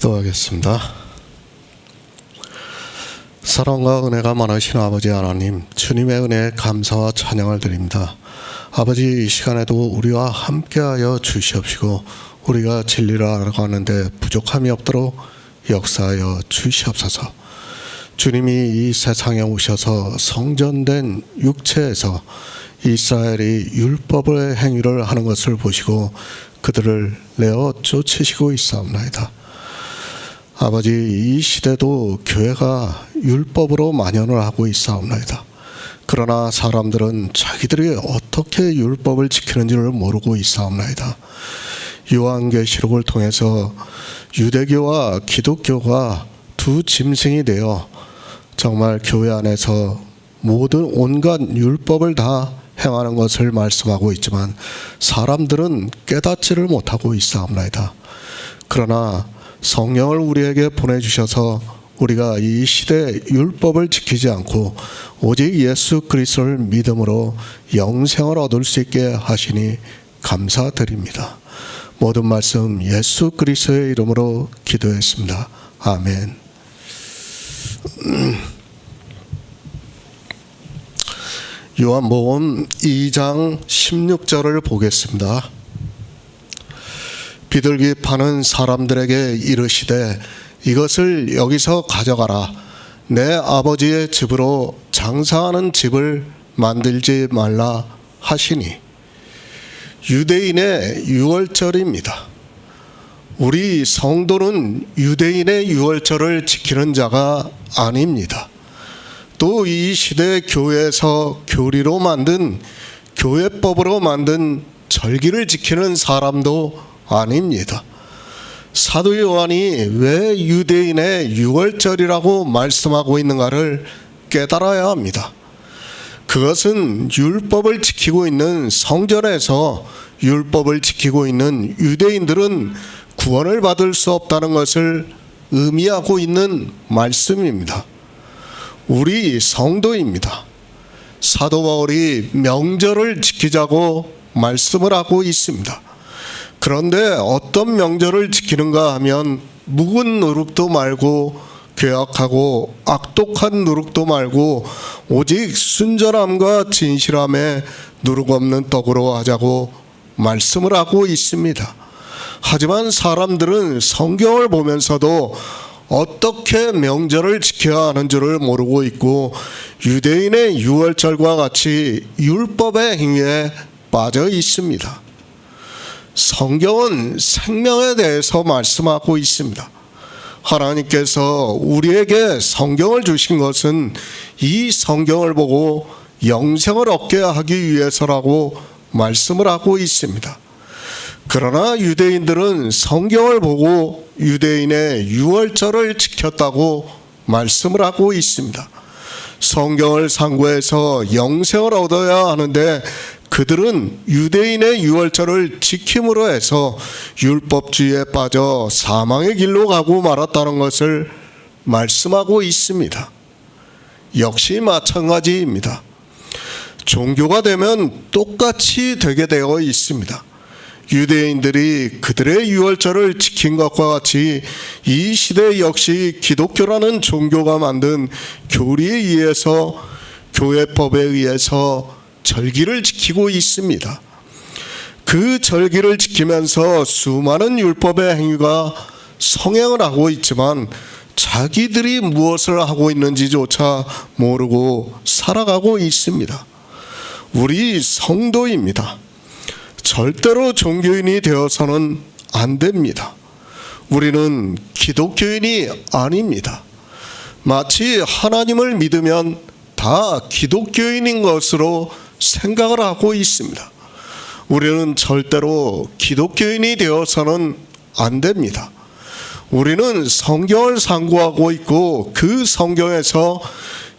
기도하겠습니다. 사랑과 은혜가 많으신 아버지 하나님, 주님의 은혜에 감사와 찬양을 드립니다. 아버지, 이 시간에도 우리와 함께하여 주시옵시고 우리가 진리를 알아가는데 부족함이 없도록 역사하여 주시옵소서. 주님이 이 세상에 오셔서 성전된 육체에서 이스라엘이 율법의 행위를 하는 것을 보시고 그들을 내어 쫓으시고 있사옵나이다. 아버지, 이 시대도 교회가 율법으로 만연을 하고 있사옵나이다. 그러나 사람들은 자기들이 어떻게 율법을 지키는지를 모르고 있사옵나이다. 요한계시록을 통해서 유대교와 기독교가 두 짐승이 되어 정말 교회 안에서 모든 온갖 율법을 다 행하는 것을 말씀하고 있지만 사람들은 깨닫지를 못하고 있사옵나이다. 그러나 성령을 우리에게 보내주셔서 우리가 이 시대의 율법을 지키지 않고 오직 예수 그리스도를 믿음으로 영생을 얻을 수 있게 하시니 감사드립니다. 모든 말씀 예수 그리스도의 이름으로 기도했습니다. 아멘. 요한복음 2장 16절을 보겠습니다. 비둘기 파는 사람들에게 이르시되 이것을 여기서 가져가라. 내 아버지의 집으로 장사하는 집을 만들지 말라 하시니. 유대인의 유월절입니다. 우리 성도는 유대인의 유월절을 지키는 자가 아닙니다. 또 이 시대 교회에서 교리로 만든 교회법으로 만든 절기를 지키는 사람도 아닙니다. 사도 요한이 왜 유대인의 유월절이라고 말씀하고 있는가를 깨달아야 합니다. 그것은 율법을 지키고 있는 성전에서 율법을 지키고 있는 유대인들은 구원을 받을 수 없다는 것을 의미하고 있는 말씀입니다. 우리 성도입니다. 사도 바울이 명절을 지키자고 말씀을 하고 있습니다. 그런데 어떤 명절을 지키는가 하면 묵은 누룩도 말고 괴악하고 악독한 누룩도 말고 오직 순전함과 진실함에 누룩 없는 떡으로 하자고 말씀을 하고 있습니다. 하지만 사람들은 성경을 보면서도 어떻게 명절을 지켜야 하는 줄을 모르고 있고 유대인의 유월절과 같이 율법의 행위에 빠져 있습니다. 성경은 생명에 대해서 말씀하고 있습니다. 하나님께서 우리에게 성경을 주신 것은 이 성경을 보고 영생을 얻게 하기 위해서라고 말씀을 하고 있습니다. 그러나 유대인들은 성경을 보고 유대인의 유월절을 지켰다고 말씀을 하고 있습니다. 성경을 상고해서 영생을 얻어야 하는데 그들은 유대인의 유월절을 지킴으로 해서 율법주의에 빠져 사망의 길로 가고 말았다는 것을 말씀하고 있습니다. 역시 마찬가지입니다. 종교가 되면 똑같이 되게 되어 있습니다. 유대인들이 그들의 유월절을 지킨 것과 같이 이 시대 역시 기독교라는 종교가 만든 교리에 의해서 교회법에 의해서 절기를 지키고 있습니다. 그 절기를 지키면서 수많은 율법의 행위가 성행을 하고 있지만 자기들이 무엇을 하고 있는지조차 모르고 살아가고 있습니다. 우리 성도입니다. 절대로 종교인이 되어서는 안 됩니다. 우리는 기독교인이 아닙니다. 마치 하나님을 믿으면 다 기독교인인 것으로 생각을 하고 있습니다. 우리는 절대로 기독교인이 되어서는 안 됩니다. 우리는 성경을 상고하고 있고 그 성경에서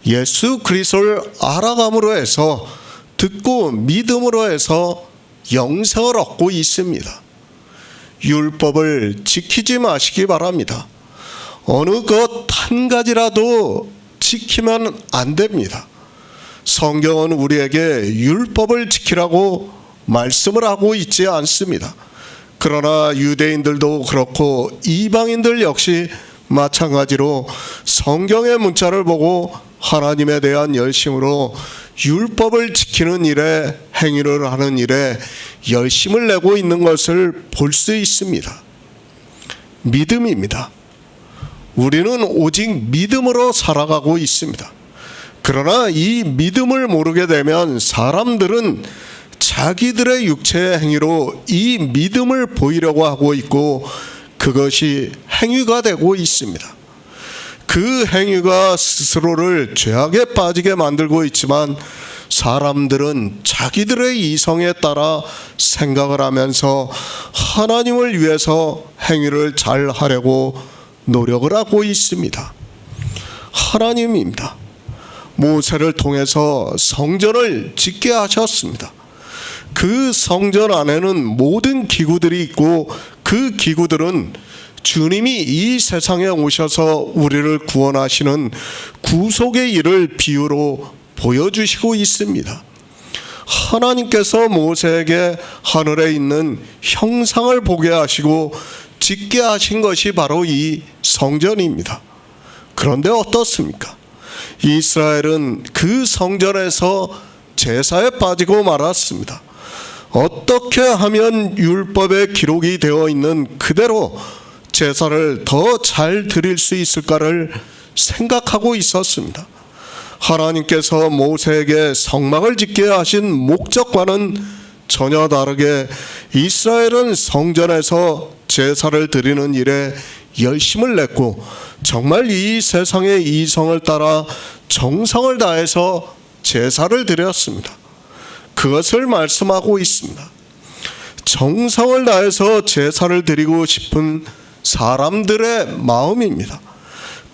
예수 그리스도를 알아감으로 해서 듣고 믿음으로 해서 영생을 얻고 있습니다. 율법을 지키지 마시기 바랍니다. 어느 것 한 가지라도 지키면 안 됩니다. 성경은 우리에게 율법을 지키라고 말씀을 하고 있지 않습니다. 그러나 유대인들도 그렇고 이방인들 역시 마찬가지로 성경의 문자를 보고 하나님에 대한 열심으로 율법을 지키는 일에, 행위를 하는 일에 열심을 내고 있는 것을 볼 수 있습니다. 믿음입니다. 우리는 오직 믿음으로 살아가고 있습니다. 그러나 이 믿음을 모르게 되면 사람들은 자기들의 육체의 행위로 이 믿음을 보이려고 하고 있고 그것이 행위가 되고 있습니다. 그 행위가 스스로를 죄악에 빠지게 만들고 있지만 사람들은 자기들의 이성에 따라 생각을 하면서 하나님을 위해서 행위를 잘 하려고 노력을 하고 있습니다. 하나님입니다. 모세를 통해서 성전을 짓게 하셨습니다. 그 성전 안에는 모든 기구들이 있고 그 기구들은 주님이 이 세상에 오셔서 우리를 구원하시는 구속의 일을 비유로 보여주시고 있습니다. 하나님께서 모세에게 하늘에 있는 형상을 보게 하시고 짓게 하신 것이 바로 이 성전입니다. 그런데 어떻습니까? 이스라엘은 그 성전에서 제사에 빠지고 말았습니다. 어떻게 하면 율법에 기록이 되어 있는 그대로 제사를 더 잘 드릴 수 있을까를 생각하고 있었습니다. 하나님께서 모세에게 성막을 짓게 하신 목적과는 전혀 다르게 이스라엘은 성전에서 제사를 드리는 일에 열심을 냈고 정말 이 세상의 이성을 따라 정성을 다해서 제사를 드렸습니다. 그것을 말씀하고 있습니다. 정성을 다해서 제사를 드리고 싶은 사람들의 마음입니다.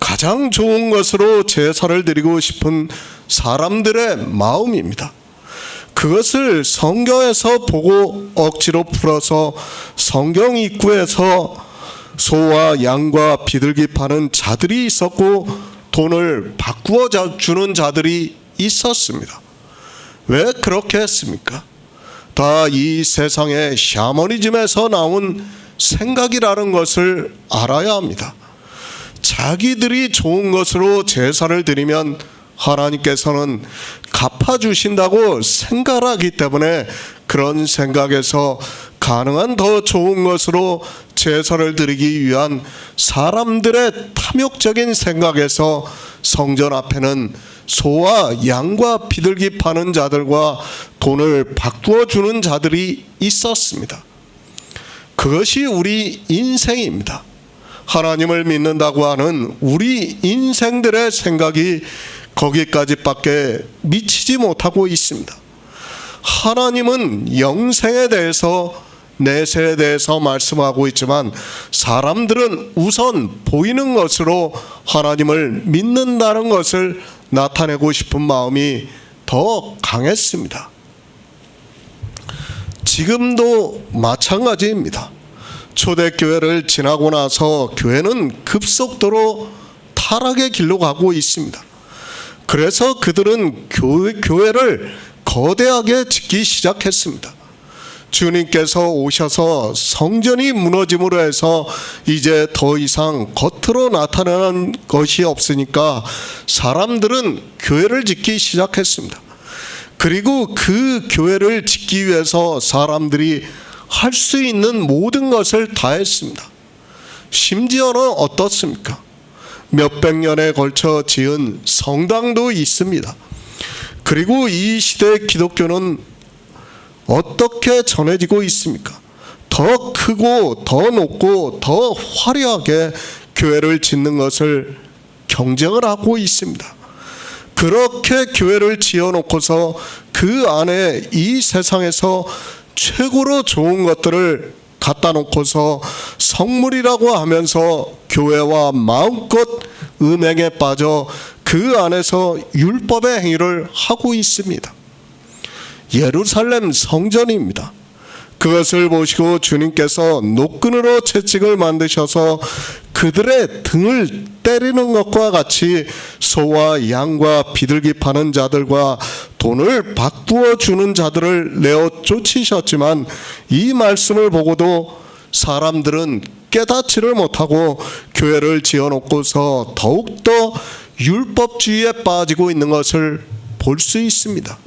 가장 좋은 것으로 제사를 드리고 싶은 사람들의 마음입니다. 그것을 성경에서 보고 억지로 풀어서 성경 입구에서 소와 양과 비둘기 파는 자들이 있었고 돈을 바꾸어 주는 자들이 있었습니다. 왜 그렇게 했습니까? 다 이 세상의 샤머니즘에서 나온 생각이라는 것을 알아야 합니다. 자기들이 좋은 것으로 제사를 드리면 하나님께서는 갚아주신다고 생각하기 때문에 그런 생각에서 가능한 더 좋은 것으로 제사를 드리기 위한 사람들의 탐욕적인 생각에서 성전 앞에는 소와 양과 비둘기 파는 자들과 돈을 바꾸어 주는 자들이 있었습니다. 그것이 우리 인생입니다. 하나님을 믿는다고 하는 우리 인생들의 생각이 거기까지밖에 미치지 못하고 있습니다. 하나님은 영생에 대해서 내세에 대해서 말씀하고 있지만 사람들은 우선 보이는 것으로 하나님을 믿는다는 것을 나타내고 싶은 마음이 더 강했습니다. 지금도 마찬가지입니다. 초대교회를 지나고 나서 교회는 급속도로 타락의 길로 가고 있습니다. 그래서 그들은 교회를 거대하게 짓기 시작했습니다. 주님께서 오셔서 성전이 무너짐으로 해서 이제 더 이상 겉으로 나타나는 것이 없으니까 사람들은 교회를 짓기 시작했습니다. 그리고 그 교회를 짓기 위해서 사람들이 할 수 있는 모든 것을 다 했습니다. 심지어는 어떻습니까? 몇백 년에 걸쳐 지은 성당도 있습니다. 그리고 이 시대의 기독교는 어떻게 전해지고 있습니까? 더 크고 더 높고 더 화려하게 교회를 짓는 것을 경쟁을 하고 있습니다. 그렇게 교회를 지어놓고서 그 안에 이 세상에서 최고로 좋은 것들을 갖다 놓고서 성물이라고 하면서 교회와 마음껏 음행에 빠져 그 안에서 율법의 행위를 하고 있습니다. 예루살렘 성전입니다. 그것을 보시고 주님께서 노끈으로 채찍을 만드셔서 그들의 등을 때리는 것과 같이 소와 양과 비둘기 파는 자들과 돈을 바꾸어 주는 자들을 내어 쫓으셨지만 이 말씀을 보고도 사람들은 깨닫지를 못하고 교회를 지어놓고서 더욱더 율법주의에 빠지고 있는 것을 볼 수 있습니다.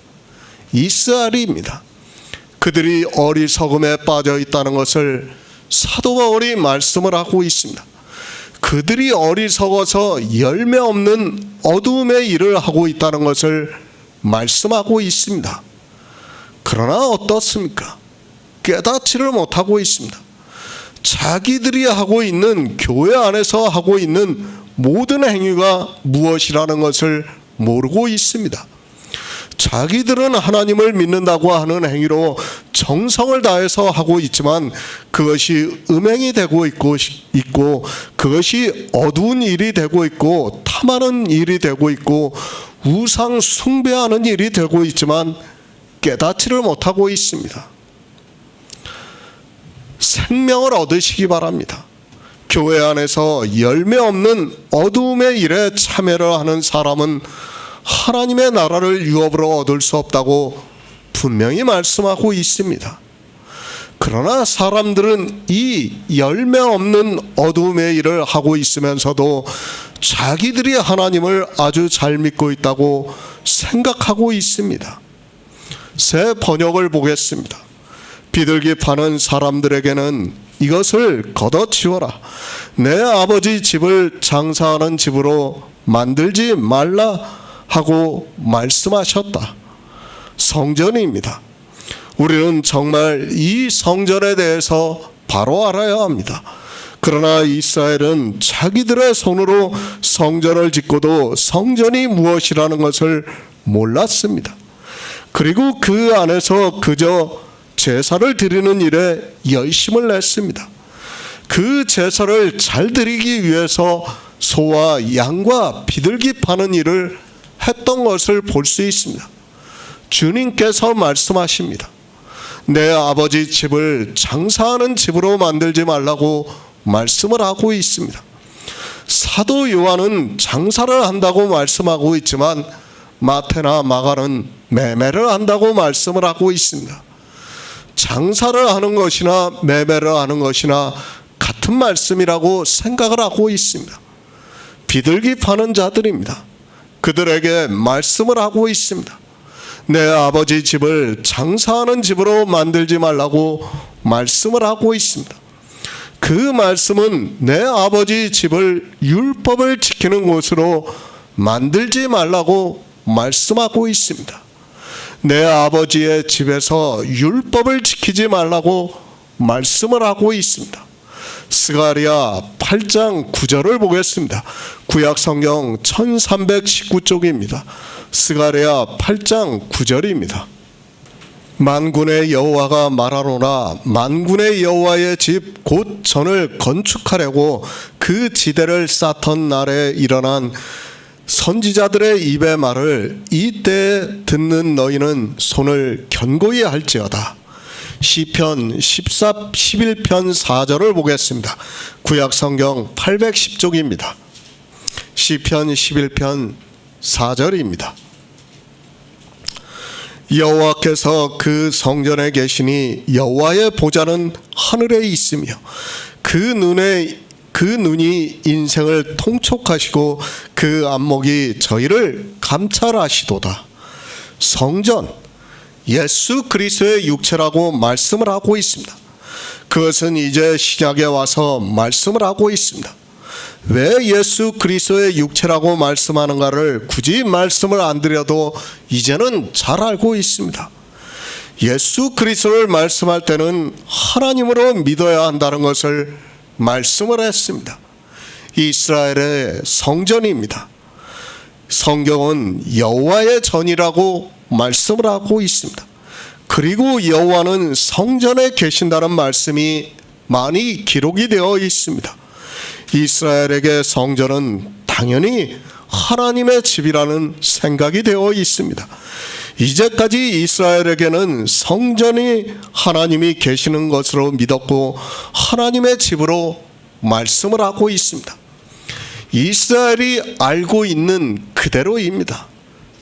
이스라엘입니다. 그들이 어리석음에 빠져 있다는 것을 사도 바울이 말씀을 하고 있습니다. 그들이 어리석어서 열매 없는 어두움의 일을 하고 있다는 것을 말씀하고 있습니다. 그러나 어떻습니까? 깨닫지를 못하고 있습니다. 자기들이 하고 있는, 교회 안에서 하고 있는 모든 행위가 무엇이라는 것을 모르고 있습니다. 자기들은 하나님을 믿는다고 하는 행위로 정성을 다해서 하고 있지만 그것이 음행이 되고 있고 그것이 어두운 일이 되고 있고 탐하는 일이 되고 있고 우상 숭배하는 일이 되고 있지만 깨닫지를 못하고 있습니다. 생명을 얻으시기 바랍니다. 교회 안에서 열매 없는 어두움의 일에 참여를 하는 사람은 하나님의 나라를 유업으로 얻을 수 없다고 분명히 말씀하고 있습니다. 그러나 사람들은 이 열매 없는 어두움의 일을 하고 있으면서도 자기들이 하나님을 아주 잘 믿고 있다고 생각하고 있습니다. 새 번역을 보겠습니다. 비둘기 파는 사람들에게는 이것을 걷어치워라. 내 아버지 집을 장사하는 집으로 만들지 말라 하고 말씀하셨다. 성전입니다. 우리는 정말 이 성전에 대해서 바로 알아야 합니다. 그러나 이스라엘은 자기들의 손으로 성전을 짓고도 성전이 무엇이라는 것을 몰랐습니다. 그리고 그 안에서 그저 제사를 드리는 일에 열심을 냈습니다. 그 제사를 잘 드리기 위해서 소와 양과 비둘기 파는 일을 했던 것을 볼 수 있습니다. 주님께서 말씀하십니다. 내 아버지 집을 장사하는 집으로 만들지 말라고 말씀을 하고 있습니다. 사도 요한은 장사를 한다고 말씀하고 있지만 마태나 마가는 매매를 한다고 말씀을 하고 있습니다. 장사를 하는 것이나 매매를 하는 것이나 같은 말씀이라고 생각을 하고 있습니다. 비둘기 파는 자들입니다. 그들에게 말씀을 하고 있습니다. 내 아버지 집을 장사하는 집으로 만들지 말라고 말씀을 하고 있습니다. 그 말씀은 내 아버지 집을 율법을 지키는 곳으로 만들지 말라고 말씀하고 있습니다. 내 아버지의 집에서 율법을 지키지 말라고 말씀을 하고 있습니다. 스가랴 8장 9절을 보겠습니다. 구약성경 1319쪽입니다. 스가랴 8장 9절입니다. 만군의 여호와가 말하노라. 만군의 여호와의 집 곧 전을 건축하려고 그 지대를 쌓던 날에 일어난 선지자들의 입의 말을 이때에 듣는 너희는 손을 견고히 할지어다. 시편 11편 4절을 보겠습니다. 구약성경 810쪽입니다. 시편 11편 4절입니다. 여호와께서 그 성전에 계시니 여호와의 보좌는 하늘에 있으며 그 눈이 인생을 통촉하시고 그 안목이 저희를 감찰하시도다. 성전, 예수 그리스도의 육체라고 말씀을 하고 있습니다. 그것은 이제 신약에 와서 말씀을 하고 있습니다. 왜 예수 그리스도의 육체라고 말씀하는가를 굳이 말씀을 안 드려도 이제는 잘 알고 있습니다. 예수 그리스도를 말씀할 때는 하나님으로 믿어야 한다는 것을 말씀을 했습니다. 이스라엘의 성전입니다. 성경은 여호와의 전이라고 말씀을 하고 있습니다. 그리고 여호와는 성전에 계신다는 말씀이 많이 기록이 되어 있습니다. 이스라엘에게 성전은 당연히 하나님의 집이라는 생각이 되어 있습니다. 이제까지 이스라엘에게는 성전이 하나님이 계시는 것으로 믿었고 하나님의 집으로 말씀을 하고 있습니다. 이스라엘이 알고 있는 그대로입니다.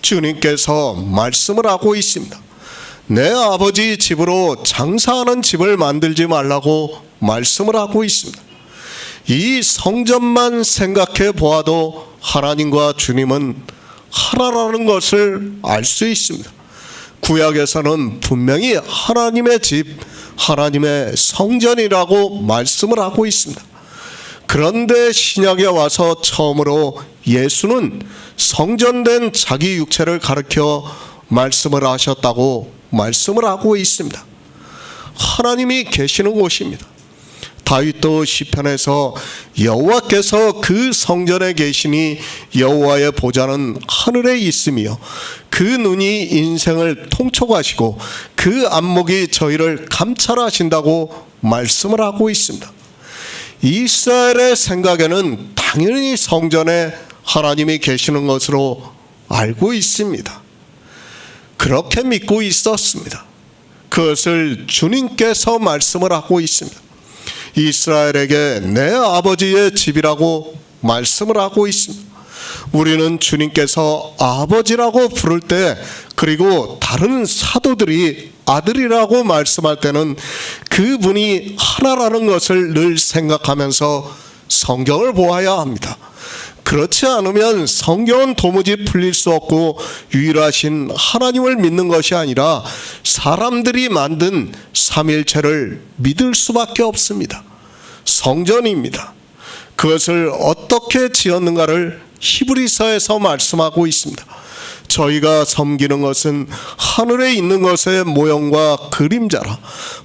주님께서 말씀을 하고 있습니다. 내 아버지 집으로 장사하는 집을 만들지 말라고 말씀을 하고 있습니다. 이 성전만 생각해 보아도 하나님과 주님은 하나라는 것을 알 수 있습니다. 구약에서는 분명히 하나님의 집, 하나님의 성전이라고 말씀을 하고 있습니다. 그런데 신약에 와서 처음으로 예수는 성전된 자기 육체를 가리켜 말씀을 하셨다고 말씀을 하고 있습니다. 하나님이 계시는 곳입니다. 다윗도 시편에서 여호와께서 그 성전에 계시니 여호와의 보좌는 하늘에 있으며 그 눈이 인생을 통촉하시고 그 안목이 저희를 감찰하신다고 말씀을 하고 있습니다. 이스라엘의 생각에는 당연히 성전에 하나님이 계시는 것으로 알고 있습니다. 그렇게 믿고 있었습니다. 그것을 주님께서 말씀을 하고 있습니다. 이스라엘에게 내 아버지의 집이라고 말씀을 하고 있습니다. 우리는 주님께서 아버지라고 부를 때, 그리고 다른 사도들이 아들이라고 말씀할 때는 그분이 하나라는 것을 늘 생각하면서 성경을 보아야 합니다. 그렇지 않으면 성경은 도무지 풀릴 수 없고 유일하신 하나님을 믿는 것이 아니라 사람들이 만든 삼일체를 믿을 수밖에 없습니다. 성전입니다. 그것을 어떻게 지었는가를 히브리서에서 말씀하고 있습니다. 저희가 섬기는 것은 하늘에 있는 것의 모형과 그림자라.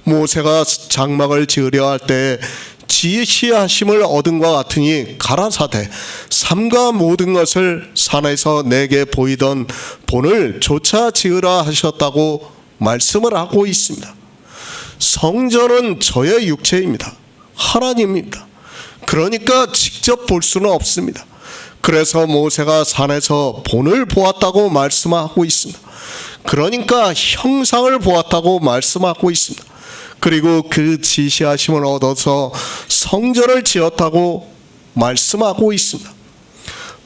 모세가 장막을 지으려 할 때 지시하심을 얻은과 같으니 가라사대 삼가 모든 것을 산에서 내게 보이던 본을 조차 지으라 하셨다고 말씀을 하고 있습니다. 성전은 저의 육체입니다. 하나님입니다. 그러니까 직접 볼 수는 없습니다. 그래서 모세가 산에서 본을 보았다고 말씀하고 있습니다. 그러니까 형상을 보았다고 말씀하고 있습니다. 그리고 그 지시하심을 얻어서 성전을 지었다고 말씀하고 있습니다.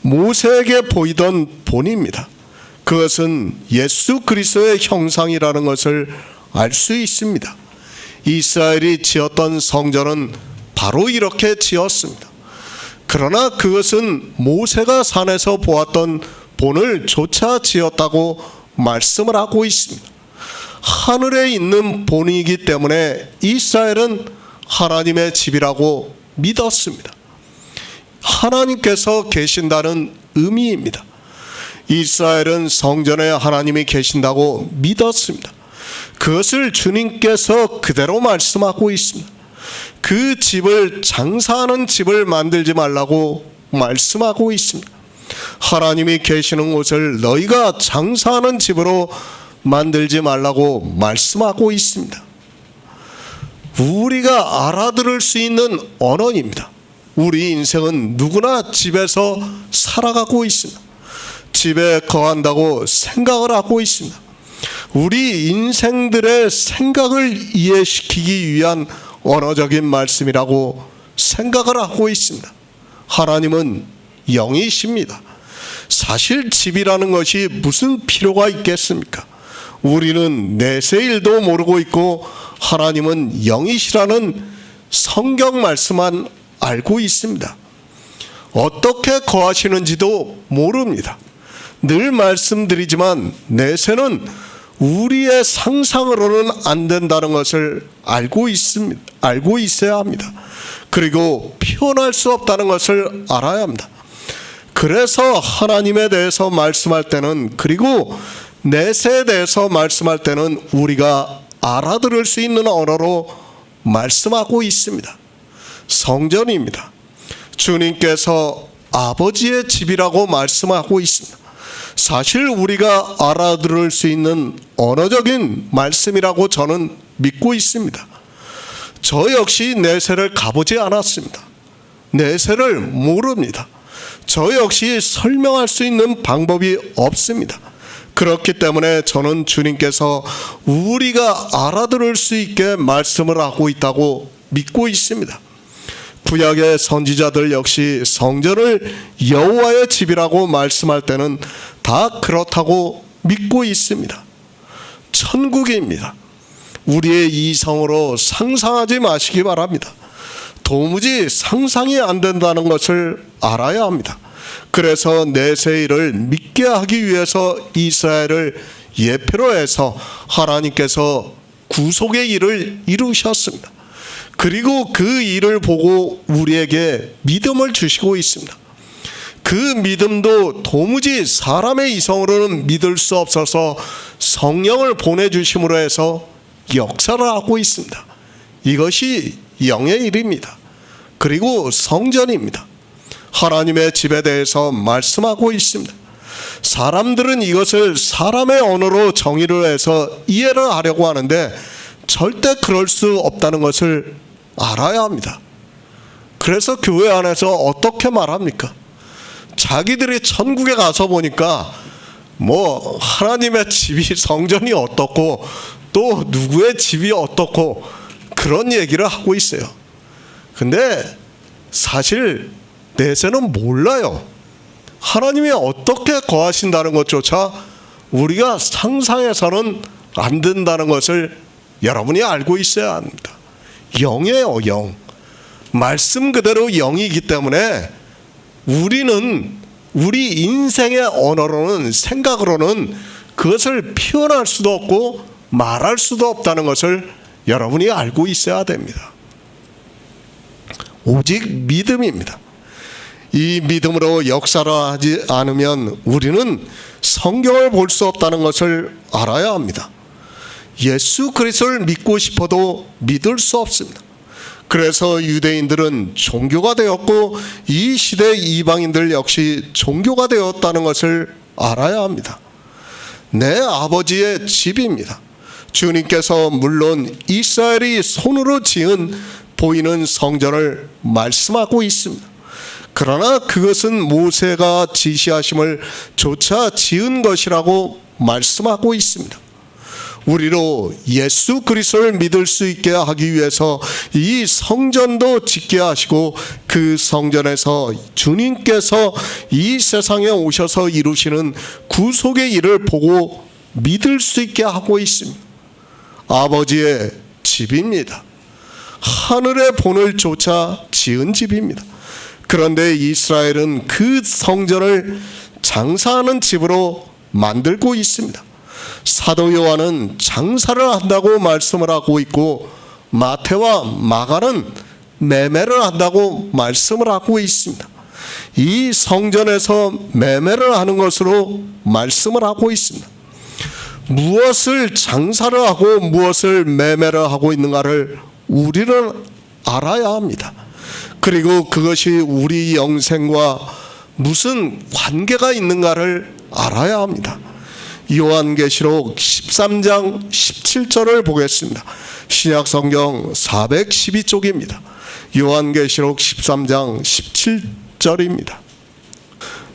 모세에게 보이던 본입니다. 그것은 예수 그리스도의 형상이라는 것을 알 수 있습니다. 이스라엘이 지었던 성전은 바로 이렇게 지었습니다. 그러나 그것은 모세가 산에서 보았던 본을 조차 지었다고 말씀을 하고 있습니다. 하늘에 있는 본이기 때문에 이스라엘은 하나님의 집이라고 믿었습니다. 하나님께서 계신다는 의미입니다. 이스라엘은 성전에 하나님이 계신다고 믿었습니다. 그것을 주님께서 그대로 말씀하고 있습니다. 그 집을 장사하는 집을 만들지 말라고 말씀하고 있습니다. 하나님이 계시는 곳을 너희가 장사하는 집으로 만들지 말라고 말씀하고 있습니다. 우리가 알아들을 수 있는 언어입니다. 우리 인생은 누구나 집에서 살아가고 있습니다. 집에 거한다고 생각을 하고 있습니다. 우리 인생들의 생각을 이해시키기 위한 언어적인 말씀이라고 생각을 하고 있습니다. 하나님은 영이십니다. 사실 집이라는 것이 무슨 필요가 있겠습니까? 우리는 내세일도 모르고 있고 하나님은 영이시라는 성경 말씀만 알고 있습니다. 어떻게 거하시는지도 모릅니다. 늘 말씀드리지만 내세는 우리의 상상으로는 안 된다는 것을 알고 있어야 합니다. 그리고 표현할 수 없다는 것을 알아야 합니다. 그래서 하나님에 대해서 말씀할 때는, 그리고 내세에 대해서 말씀할 때는 우리가 알아들을 수 있는 언어로 말씀하고 있습니다. 성전입니다. 주님께서 아버지의 집이라고 말씀하고 있습니다. 사실 우리가 알아들을 수 있는 언어적인 말씀이라고 저는 믿고 있습니다. 저 역시 내세를 가보지 않았습니다. 내세를 모릅니다. 저 역시 설명할 수 있는 방법이 없습니다. 그렇기 때문에 저는 주님께서 우리가 알아들을 수 있게 말씀을 하고 있다고 믿고 있습니다. 구약의 선지자들 역시 성전을 여호와의 집이라고 말씀할 때는 다 그렇다고 믿고 있습니다. 천국입니다. 우리의 이성으로 상상하지 마시기 바랍니다. 도무지 상상이 안 된다는 것을 알아야 합니다. 그래서 내세 일을 믿게 하기 위해서 이스라엘을 예표로 해서 하나님께서 구속의 일을 이루셨습니다. 그리고 그 일을 보고 우리에게 믿음을 주시고 있습니다. 그 믿음도 도무지 사람의 이성으로는 믿을 수 없어서 성령을 보내주심으로 해서 역사를 하고 있습니다. 이것이 영의 일입니다. 그리고 성전입니다. 하나님의 집에 대해서 말씀하고 있습니다. 사람들은 이것을 사람의 언어로 정의를 해서 이해를 하려고 하는데 절대 그럴 수 없다는 것을 알아야 합니다. 그래서 교회 안에서 어떻게 말합니까? 자기들이 천국에 가서 보니까 뭐 하나님의 집이 성전이 어떻고 또 누구의 집이 어떻고 그런 얘기를 하고 있어요. 근데 사실 내세는 몰라요. 하나님이 어떻게 거하신다는 것조차 우리가 상상해서는 안 된다는 것을 여러분이 알고 있어야 합니다. 영이에요, 영. 말씀 그대로 영이기 때문에 우리는 우리 인생의 언어로는, 생각으로는 그것을 표현할 수도 없고 말할 수도 없다는 것을 여러분이 알고 있어야 됩니다. 오직 믿음입니다. 이 믿음으로 역사를 하지 않으면 우리는 성경을 볼 수 없다는 것을 알아야 합니다. 예수 그리스도를 믿고 싶어도 믿을 수 없습니다. 그래서 유대인들은 종교가 되었고 이 시대 이방인들 역시 종교가 되었다는 것을 알아야 합니다. 내 아버지의 집입니다. 주님께서 물론 이스라엘이 손으로 지은 보이는 성전을 말씀하고 있습니다. 그러나 그것은 모세가 지시하심을 조차 지은 것이라고 말씀하고 있습니다. 우리로 예수 그리스도를 믿을 수 있게 하기 위해서 이 성전도 짓게 하시고 그 성전에서 주님께서 이 세상에 오셔서 이루시는 구속의 일을 보고 믿을 수 있게 하고 있습니다. 아버지의 집입니다. 하늘의 본을 조차 지은 집입니다. 그런데 이스라엘은 그 성전을 장사하는 집으로 만들고 있습니다. 사도 요한은 장사를 한다고 말씀을 하고 있고 마태와 마가는 매매를 한다고 말씀을 하고 있습니다. 이 성전에서 매매를 하는 것으로 말씀을 하고 있습니다. 무엇을 장사를 하고 무엇을 매매를 하고 있는가를 우리는 알아야 합니다. 그리고 그것이 우리 영생과 무슨 관계가 있는가를 알아야 합니다. 요한계시록 13장 17절을 보겠습니다. 신약성경 412쪽입니다. 요한계시록 13장 17절입니다.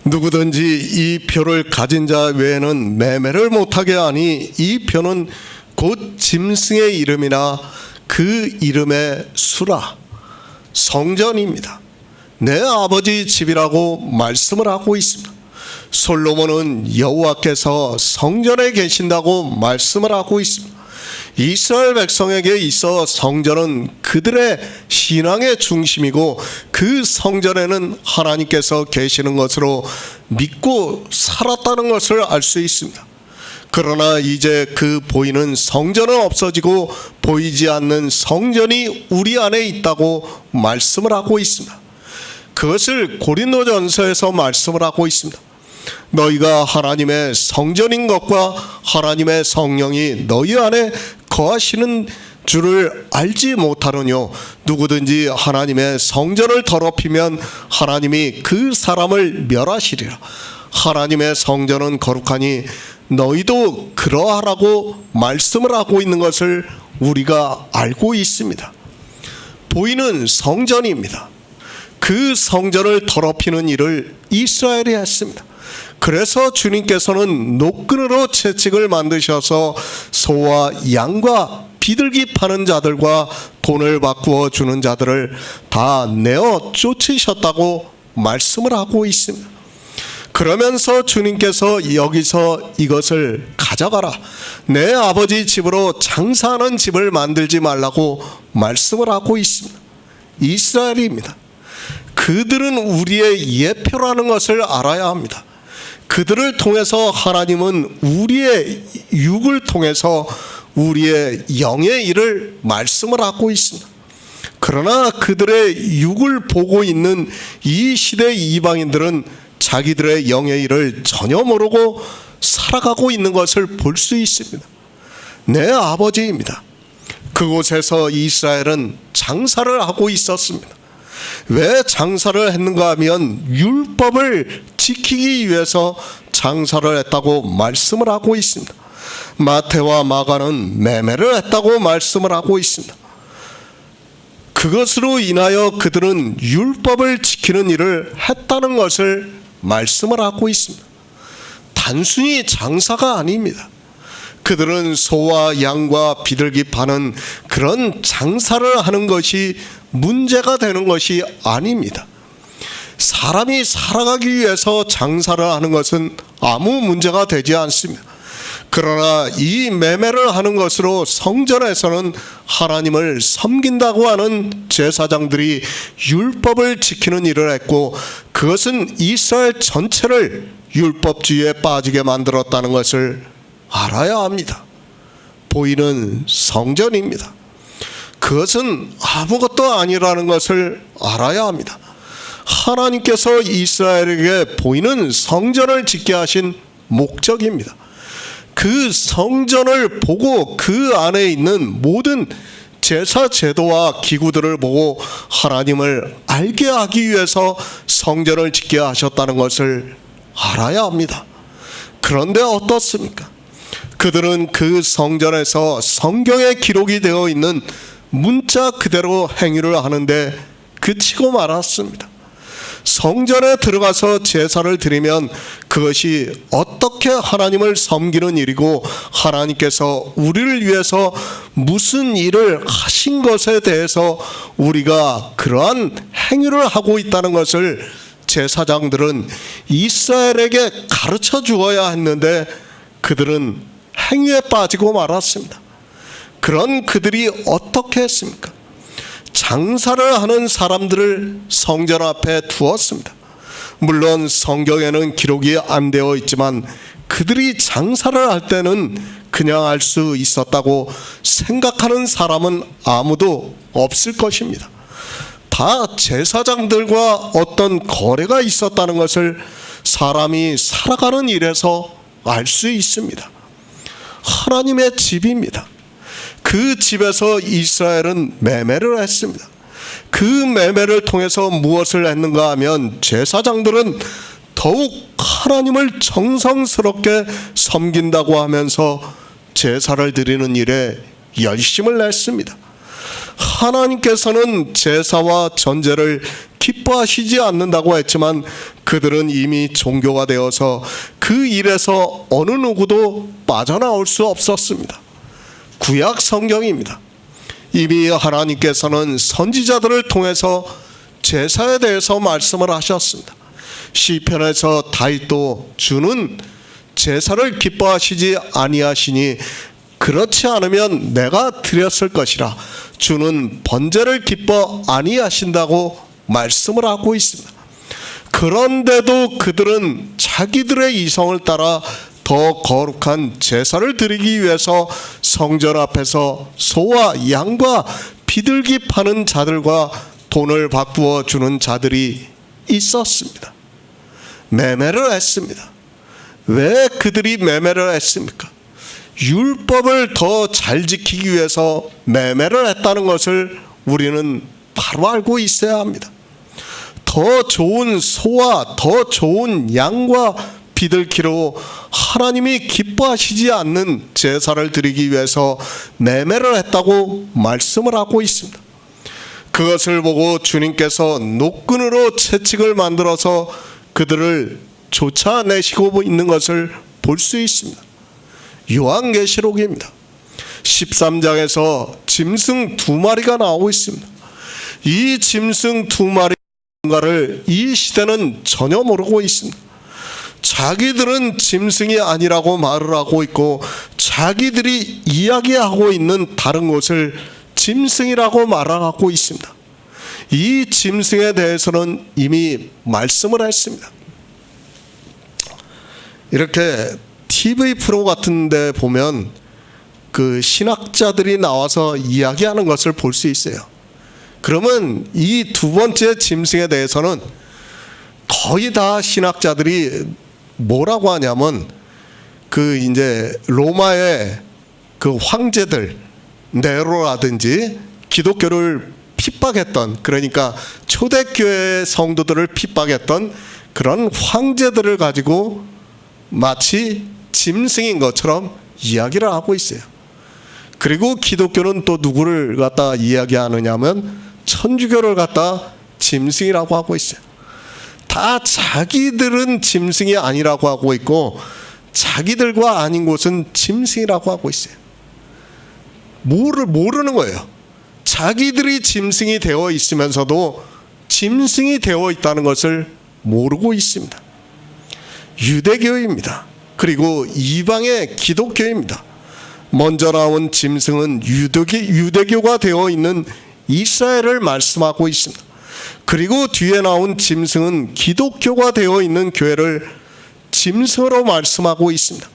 누구든지 이 표를 가진 자 외에는 매매를 못하게 하니 이 표는 곧 짐승의 이름이나 그 이름의 수라. 성전입니다. 내 아버지 집이라고 말씀을 하고 있습니다. 솔로몬은 여호와께서 성전에 계신다고 말씀을 하고 있습니다. 이스라엘 백성에게 있어 성전은 그들의 신앙의 중심이고 그 성전에는 하나님께서 계시는 것으로 믿고 살았다는 것을 알 수 있습니다. 그러나 이제 그 보이는 성전은 없어지고 보이지 않는 성전이 우리 안에 있다고 말씀을 하고 있습니다. 그것을 고린도전서에서 말씀을 하고 있습니다. 너희가 하나님의 성전인 것과 하나님의 성령이 너희 안에 거하시는 줄을 알지 못하느뇨. 누구든지 하나님의 성전을 더럽히면 하나님이 그 사람을 멸하시리라. 하나님의 성전은 거룩하니 너희도 그러하라고 말씀을 하고 있는 것을 우리가 알고 있습니다. 보이는 성전입니다. 그 성전을 더럽히는 일을 이스라엘이 했습니다. 그래서 주님께서는 노끈으로 채찍을 만드셔서 소와 양과 비둘기 파는 자들과 돈을 바꾸어 주는 자들을 다 내어 쫓으셨다고 말씀을 하고 있습니다. 그러면서 주님께서 여기서 이것을 가져가라. 내 아버지 집으로 장사하는 집을 만들지 말라고 말씀을 하고 있습니다. 이스라엘입니다. 그들은 우리의 예표라는 것을 알아야 합니다. 그들을 통해서 하나님은 우리의 육을 통해서 우리의 영의 일을 말씀을 하고 있습니다. 그러나 그들의 육을 보고 있는 이 시대의 이방인들은 자기들의 영의 일을 전혀 모르고 살아가고 있는 것을 볼 수 있습니다. 내 아버지입니다. 그곳에서 이스라엘은 장사를 하고 있었습니다. 왜 장사를 했는가 하면 율법을 지키기 위해서 장사를 했다고 말씀을 하고 있습니다. 마태와 마가는 매매를 했다고 말씀을 하고 있습니다. 그것으로 인하여 그들은 율법을 지키는 일을 했다는 것을 말씀을 하고 있습니다. 단순히 장사가 아닙니다. 그들은 소와 양과 비둘기 파는 그런 장사를 하는 것이 문제가 되는 것이 아닙니다. 사람이 살아가기 위해서 장사를 하는 것은 아무 문제가 되지 않습니다. 그러나 이 매매를 하는 것으로 성전에서는 하나님을 섬긴다고 하는 제사장들이 율법을 지키는 일을 했고, 그것은 이스라엘 전체를 율법주의에 빠지게 만들었다는 것을 알아야 합니다. 보이는 성전입니다. 그것은 아무것도 아니라는 것을 알아야 합니다. 하나님께서 이스라엘에게 보이는 성전을 짓게 하신 목적입니다. 그 성전을 보고 그 안에 있는 모든 제사 제도와 기구들을 보고 하나님을 알게 하기 위해서 성전을 짓게 하셨다는 것을 알아야 합니다. 그런데 어떻습니까? 그들은 그 성전에서 성경에 기록이 되어 있는 문자 그대로 행위를 하는데 그치고 말았습니다. 성전에 들어가서 제사를 드리면 그것이 어떻게 하나님을 섬기는 일이고 하나님께서 우리를 위해서 무슨 일을 하신 것에 대해서 우리가 그러한 행위를 하고 있다는 것을 제사장들은 이스라엘에게 가르쳐 주어야 했는데 그들은 행위에 빠지고 말았습니다. 그런 그들이 어떻게 했습니까? 장사를 하는 사람들을 성전 앞에 두었습니다. 물론 성경에는 기록이 안 되어 있지만 그들이 장사를 할 때는 그냥 할 수 있었다고 생각하는 사람은 아무도 없을 것입니다. 다 제사장들과 어떤 거래가 있었다는 것을 사람이 살아가는 일에서 알 수 있습니다. 하나님의 집입니다. 그 집에서 이스라엘은 매매를 했습니다. 그 매매를 통해서 무엇을 했는가 하면 제사장들은 더욱 하나님을 정성스럽게 섬긴다고 하면서 제사를 드리는 일에 열심을 냈습니다. 하나님께서는 제사와 전제를 기뻐하시지 않는다고 했지만 그들은 이미 종교가 되어서 그 일에서 어느 누구도 빠져나올 수 없었습니다. 구약 성경입니다. 이미 하나님께서는 선지자들을 통해서 제사에 대해서 말씀을 하셨습니다. 시편에서 다윗도 주는 제사를 기뻐하시지 아니하시니 그렇지 않으면 내가 드렸을 것이라 주는 번제를 기뻐 아니하신다고 말씀을 하고 있습니다. 그런데도 그들은 자기들의 이성을 따라 더 거룩한 제사를 드리기 위해서 성전 앞에서 소와 양과 비둘기 파는 자들과 돈을 바꾸어 주는 자들이 있었습니다. 매매를 했습니다. 왜 그들이 매매를 했습니까? 율법을 더 잘 지키기 위해서 매매를 했다는 것을 우리는 바로 알고 있어야 합니다. 더 좋은 소와 더 좋은 양과 비둘기로 하나님이 기뻐하시지 않는 제사를 드리기 위해서 매매를 했다고 말씀을 하고 있습니다. 그것을 보고 주님께서 노끈으로 채찍을 만들어서 그들을 쫓아내시고 있는 것을 볼 수 있습니다. 요한계시록입니다. 13장에서 짐승 2마리가 나오고 있습니다. 이 짐승 2마리인가를 이 시대는 전혀 모르고 있습니다. 자기들은 짐승이 아니라고 말을 하고 있고 자기들이 이야기하고 있는 다른 곳을 짐승이라고 말하고 있습니다. 이 짐승에 대해서는 이미 말씀을 했습니다. 이렇게 TV 프로 같은 데 보면 그 신학자들이 나와서 이야기하는 것을 볼 수 있어요. 그러면 이 두 번째 짐승에 대해서는 거의 다 신학자들이 뭐라고 하냐면 그 이제 로마의 그 황제들, 네로라든지 기독교를 핍박했던, 그러니까 초대교회 성도들을 핍박했던 그런 황제들을 가지고 마치 짐승인 것처럼 이야기를 하고 있어요. 그리고 기독교는 또 누구를 갖다 이야기하느냐면 천주교를 갖다 짐승이라고 하고 있어요. 다 자기들은 짐승이 아니라고 하고 있고 자기들과 아닌 곳은 짐승이라고 하고 있어요. 모르는 거예요. 자기들이 짐승이 되어 있으면서도 짐승이 되어 있다는 것을 모르고 있습니다. 유대교입니다. 그리고 이방의 기독교입니다. 먼저 나온 짐승은 유대교가 되어 있는 이스라엘을 말씀하고 있습니다. 그리고 뒤에 나온 짐승은 기독교가 되어 있는 교회를 짐승으로 말씀하고 있습니다.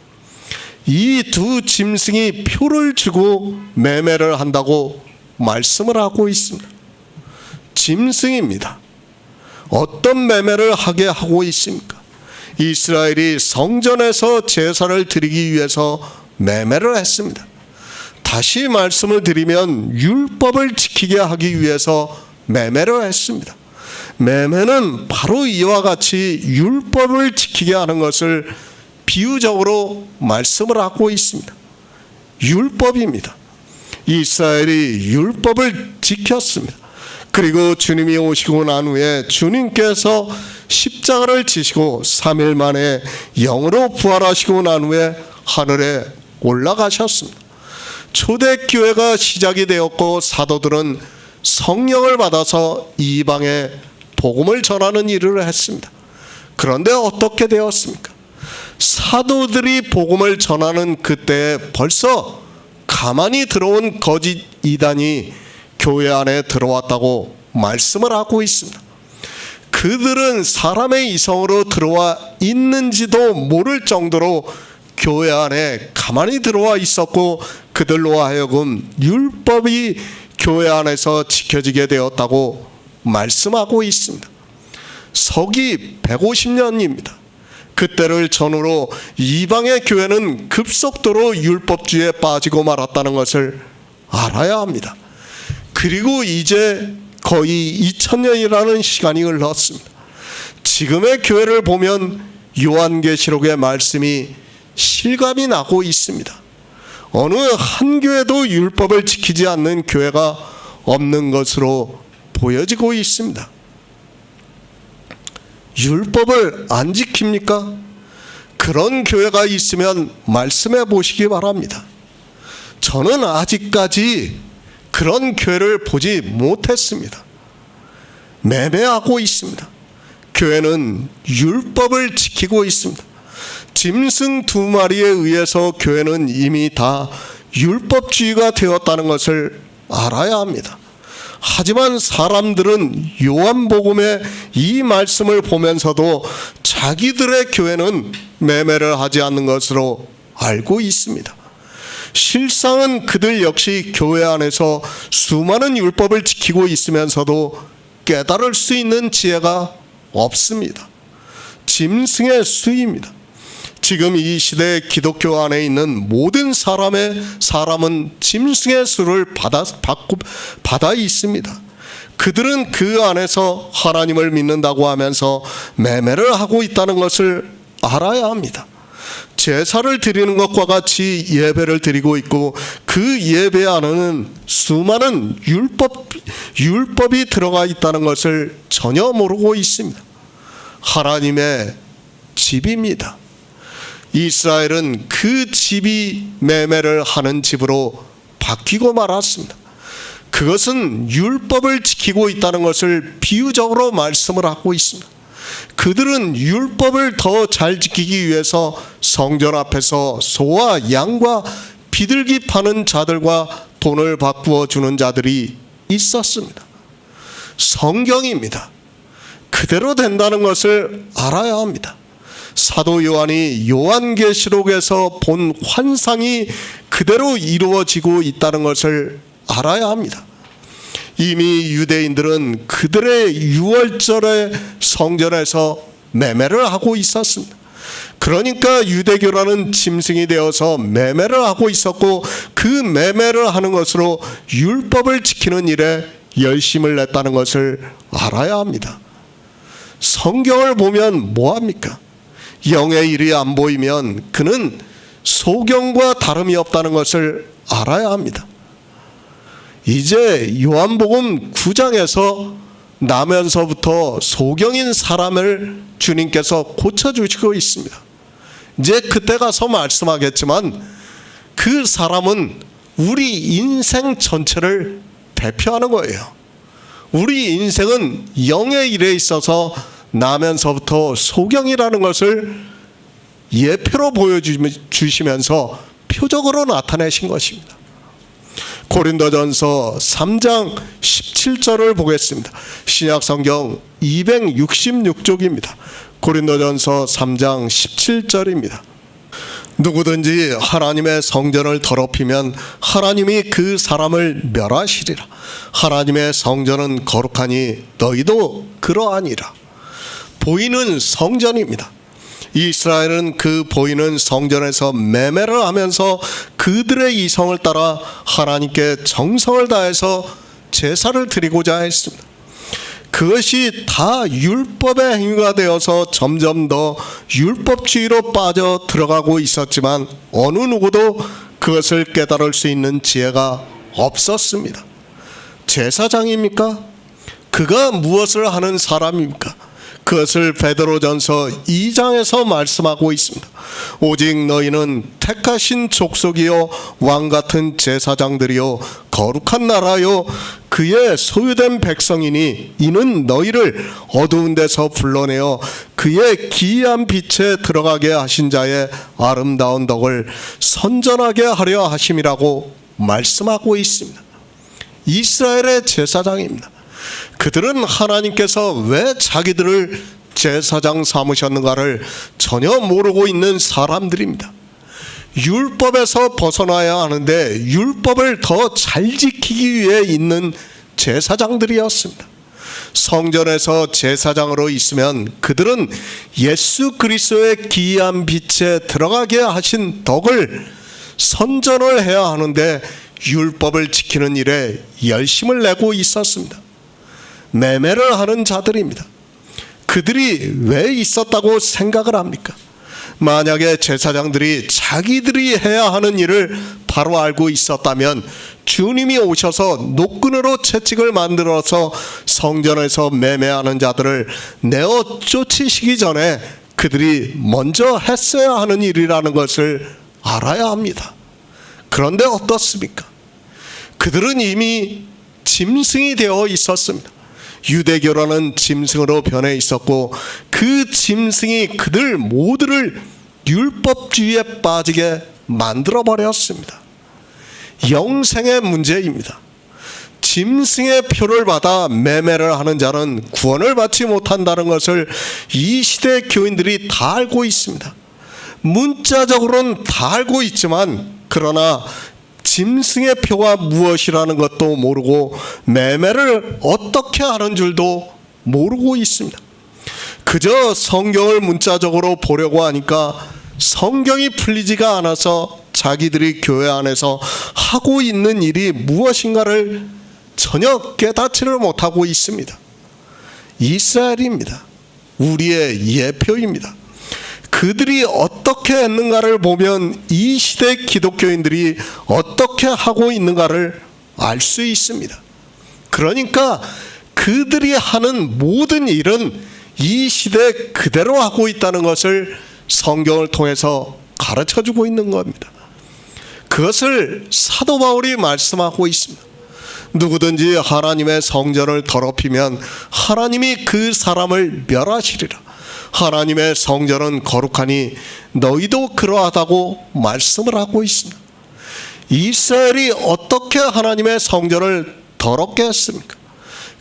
이 두 짐승이 표를 주고 매매를 한다고 말씀을 하고 있습니다. 짐승입니다. 어떤 매매를 하게 하고 있습니까? 이스라엘이 성전에서 제사를 드리기 위해서 매매를 했습니다. 다시 말씀을 드리면 율법을 지키게 하기 위해서 매매를 했습니다. 매매는 바로 이와 같이 율법을 지키게 하는 것을 비유적으로 말씀을 하고 있습니다. 율법입니다. 이스라엘이 율법을 지켰습니다. 그리고 주님이 오시고 난 후에 주님께서 십자가를 지시고 3일 만에 영으로 부활하시고 난 후에 하늘에 올라가셨습니다. 초대교회가 시작이 되었고 사도들은 성령을 받아서 이방에 복음을 전하는 일을 했습니다. 그런데 어떻게 되었습니까? 사도들이 복음을 전하는 그때에 벌써 가만히 들어온 거짓 이단이 교회 안에 들어왔다고 말씀을 하고 있습니다. 그들은 사람의 이성으로 들어와 있는지도 모를 정도로 교회 안에 가만히 들어와 있었고 그들로 하여금 율법이 교회 안에서 지켜지게 되었다고 말씀하고 있습니다. 서기 150년입니다. 그때를 전후로 이방의 교회는 급속도로 율법주의에 빠지고 말았다는 것을 알아야 합니다. 그리고 이제 거의 2000년이라는 시간이 흘렀습니다. 지금의 교회를 보면 요한계시록의 말씀이 실감이 나고 있습니다. 어느 한 교회도 율법을 지키지 않는 교회가 없는 것으로 보여지고 있습니다. 율법을 안 지킵니까? 그런 교회가 있으면 말씀해 보시기 바랍니다. 저는 아직까지 그런 교회를 보지 못했습니다. 매매하고 있습니다. 교회는 율법을 지키고 있습니다. 짐승 2마리에 의해서 교회는 이미 다 율법주의가 되었다는 것을 알아야 합니다. 하지만 사람들은 요한복음의 이 말씀을 보면서도 자기들의 교회는 매매를 하지 않는 것으로 알고 있습니다. 실상은 그들 역시 교회 안에서 수많은 율법을 지키고 있으면서도 깨달을 수 있는 지혜가 없습니다. 짐승의 수입니다. 지금 이 시대의 기독교 안에 있는 모든 사람은 짐승의 수를 받아 있습니다. 그들은 그 안에서 하나님을 믿는다고 하면서 매매를 하고 있다는 것을 알아야 합니다. 제사를 드리는 것과 같이 예배를 드리고 있고 그 예배 안에는 수많은 율법이 들어가 있다는 것을 전혀 모르고 있습니다. 하나님의 집입니다. 이스라엘은 그 집이 매매를 하는 집으로 바뀌고 말았습니다. 그것은 율법을 지키고 있다는 것을 비유적으로 말씀을 하고 있습니다. 그들은 율법을 더 잘 지키기 위해서 성전 앞에서 소와 양과 비둘기 파는 자들과 돈을 바꾸어 주는 자들이 있었습니다. 성경입니다. 그대로 된다는 것을 알아야 합니다. 사도 요한이 요한계시록에서 본 환상이 그대로 이루어지고 있다는 것을 알아야 합니다. 이미 유대인들은 그들의 유월절에 성전에서 매매를 하고 있었습니다. 그러니까 유대교라는 짐승이 되어서 매매를 하고 있었고, 그 매매를 하는 것으로 율법을 지키는 일에 열심을 냈다는 것을 알아야 합니다. 성경을 보면 뭐합니까? 영의 일이 안 보이면 그는 소경과 다름이 없다는 것을 알아야 합니다. 이제 요한복음 9장에서 나면서부터 소경인 사람을 주님께서 고쳐주시고 있습니다. 이제 그때 가서 말씀하겠지만 그 사람은 우리 인생 전체를 대표하는 거예요. 우리 인생은 영의 일에 있어서 나면서부터 소경이라는 것을 예표로 보여주시면서 표적으로 나타내신 것입니다. 고린도전서 3장 17절을 보겠습니다. 신약성경 266쪽입니다. 고린도전서 3장 17절입니다. 누구든지 하나님의 성전을 더럽히면 하나님이 그 사람을 멸하시리라. 하나님의 성전은 거룩하니 너희도 그러하니라. 보이는 성전입니다. 이스라엘은 그 보이는 성전에서 매매를 하면서 그들의 이성을 따라 하나님께 정성을 다해서 제사를 드리고자 했습니다. 그것이 다 율법의 행위가 되어서 점점 더 율법주의로 빠져 들어가고 있었지만 어느 누구도 그것을 깨달을 수 있는 지혜가 없었습니다. 제사장입니까? 그가 무엇을 하는 사람입니까? 그것을 베드로전서 2장에서 말씀하고 있습니다. 오직 너희는 택하신 족속이요 왕같은 제사장들이요 거룩한 나라요 그의 소유된 백성이니 이는 너희를 어두운 데서 불러내어 그의 기이한 빛에 들어가게 하신 자의 아름다운 덕을 선전하게 하려 하심이라고 말씀하고 있습니다. 이스라엘의 제사장입니다. 그들은 하나님께서 왜 자기들을 제사장 삼으셨는가를 전혀 모르고 있는 사람들입니다. 율법에서 벗어나야 하는데 율법을 더 잘 지키기 위해 있는 제사장들이었습니다. 성전에서 제사장으로 있으면 그들은 예수 그리스도의 기이한 빛에 들어가게 하신 덕을 선전을 해야 하는데 율법을 지키는 일에 열심을 내고 있었습니다. 매매를 하는 자들입니다. 그들이 왜 있었다고 생각을 합니까? 만약에 제사장들이 자기들이 해야 하는 일을 바로 알고 있었다면 주님이 오셔서 노끈으로 채찍을 만들어서 성전에서 매매하는 자들을 내어 쫓으시기 전에 그들이 먼저 했어야 하는 일이라는 것을 알아야 합니다. 그런데 어떻습니까? 그들은 이미 짐승이 되어 있었습니다. 유대교라는 짐승으로 변해 있었고 그 짐승이 그들 모두를 율법주의에 빠지게 만들어 버렸습니다. 영생의 문제입니다. 짐승의 표를 받아 매매를 하는 자는 구원을 받지 못한다는 것을 이 시대 교인들이 다 알고 있습니다. 문자적으로는 다 알고 있지만 그러나 짐승의 표가 무엇이라는 것도 모르고 매매를 어떻게 하는 줄도 모르고 있습니다. 그저 성경을 문자적으로 보려고 하니까 성경이 풀리지가 않아서 자기들이 교회 안에서 하고 있는 일이 무엇인가를 전혀 깨닫지를 못하고 있습니다. 이스라엘입니다. 우리의 예표입니다. 그들이 어떻게 했는가를 보면 이 시대 기독교인들이 어떻게 하고 있는가를 알 수 있습니다. 그러니까 그들이 하는 모든 일은 이 시대 그대로 하고 있다는 것을 성경을 통해서 가르쳐주고 있는 겁니다. 그것을 사도 바울이 말씀하고 있습니다. 누구든지 하나님의 성전을 더럽히면 하나님이 그 사람을 멸하시리라. 하나님의 성전은 거룩하니 너희도 그러하다고 말씀을 하고 있습니다. 이스라엘이 어떻게 하나님의 성전을 더럽게 했습니까?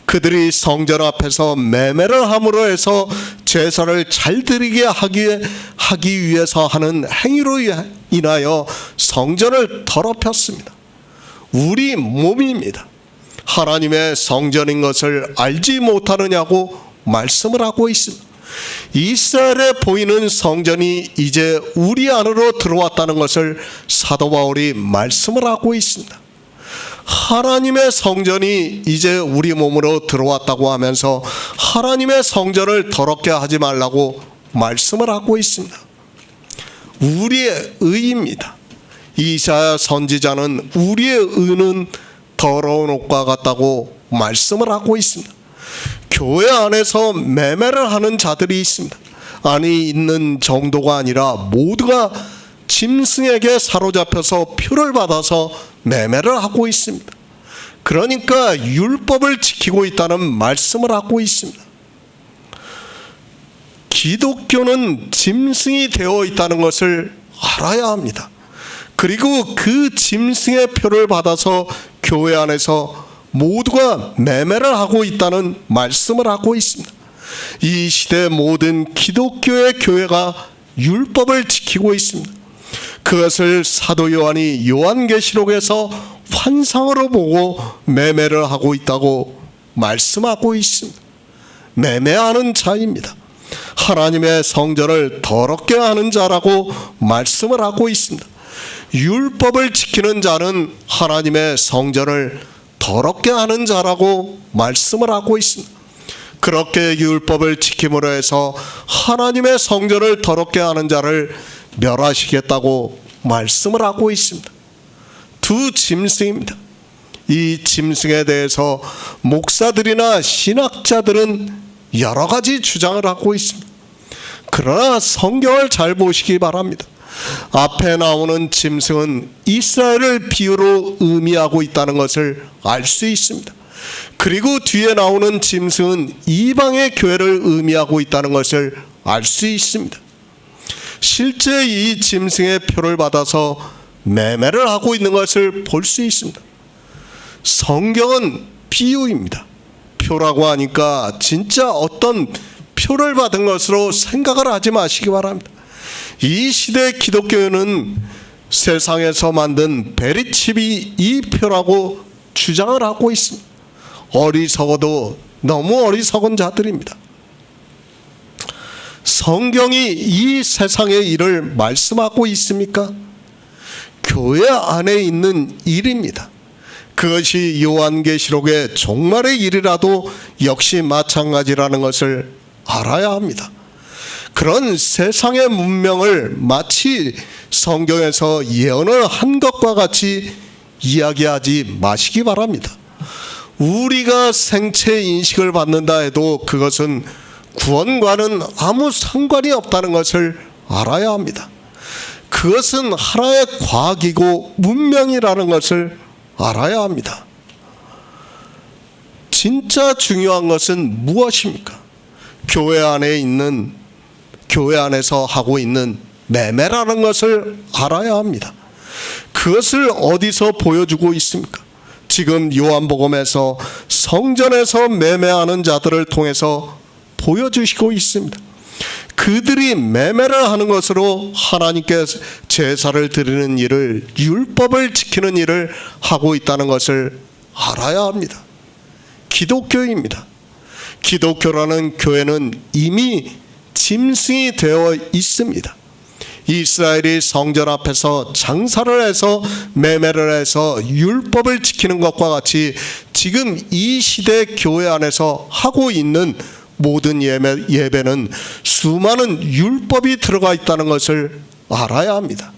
그들이 성전 앞에서 매매를 함으로 해서 제사를 잘 드리게 하기 위해서 하는 행위로 인하여 성전을 더럽혔습니다. 우리 몸입니다. 하나님의 성전인 것을 알지 못하느냐고 말씀을 하고 있습니다. 이스라엘에 보이는 성전이 이제 우리 안으로 들어왔다는 것을 사도 바울이 말씀을 하고 있습니다. 하나님의 성전이 이제 우리 몸으로 들어왔다고 하면서 하나님의 성전을 더럽게 하지 말라고 말씀을 하고 있습니다. 우리의 의입니다. 이사야 선지자는 우리의 의는 더러운 옷과 같다고 말씀을 하고 있습니다. 교회 안에서 매매를 하는 자들이 있습니다. 안에 있는 정도가 아니라 모두가 짐승에게 사로잡혀서 표를 받아서 매매를 하고 있습니다. 그러니까 율법을 지키고 있다는 말씀을 하고 있습니다. 기독교는 짐승이 되어 있다는 것을 알아야 합니다. 그리고 그 짐승의 표를 받아서 교회 안에서 모두가 매매를 하고 있다는 말씀을 하고 있습니다. 이 시대 모든 기독교의 교회가 율법을 지키고 있습니다. 그것을 사도 요한이 요한계시록에서 환상으로 보고 매매를 하고 있다고 말씀하고 있습니다. 매매하는 자입니다. 하나님의 성전을 더럽게 하는 자라고 말씀을 하고 있습니다. 율법을 지키는 자는 하나님의 성전을 더럽게 하는 자라고 말씀을 하고 있습니다. 그렇게 율법을 지킴으로 해서 하나님의 성전을 더럽게 하는 자를 멸하시겠다고 말씀을 하고 있습니다. 두 짐승입니다. 이 짐승에 대해서 목사들이나 신학자들은 여러 가지 주장을 하고 있습니다. 그러나 성경을 잘 보시기 바랍니다. 앞에 나오는 짐승은 이스라엘을 비유로 의미하고 있다는 것을 알 수 있습니다. 그리고 뒤에 나오는 짐승은 이방의 교회를 의미하고 있다는 것을 알 수 있습니다. 실제 이 짐승의 표를 받아서 매매를 하고 있는 것을 볼 수 있습니다. 성경은 비유입니다. 표라고 하니까 진짜 어떤 표를 받은 것으로 생각을 하지 마시기 바랍니다. 이 시대 기독교는 세상에서 만든 베리칩이 이 표라고 주장을 하고 있습니다. 어리석어도 너무 어리석은 자들입니다. 성경이 이 세상의 일을 말씀하고 있습니까? 교회 안에 있는 일입니다. 그것이 요한계시록의 종말의 일이라도 역시 마찬가지라는 것을 알아야 합니다. 그런 세상의 문명을 마치 성경에서 예언을 한 것과 같이 이야기하지 마시기 바랍니다. 우리가 생체 인식을 받는다 해도 그것은 구원과는 아무 상관이 없다는 것을 알아야 합니다. 그것은 하나의 과학이고 문명이라는 것을 알아야 합니다. 진짜 중요한 것은 무엇입니까? 교회 안에서 하고 있는 매매라는 것을 알아야 합니다. 그것을 어디서 보여주고 있습니까? 지금 요한복음에서 성전에서 매매하는 자들을 통해서 보여주시고 있습니다. 그들이 매매를 하는 것으로 하나님께 제사를 드리는 일을, 율법을 지키는 일을 하고 있다는 것을 알아야 합니다. 기독교입니다. 기독교라는 교회는 이미 짐승이 되어 있습니다. 이스라엘이 성전 앞에서 장사를 해서 매매를 해서 율법을 지키는 것과 같이 지금 이 시대 교회 안에서 하고 있는 모든 예배는 수많은 율법이 들어가 있다는 것을 알아야 합니다.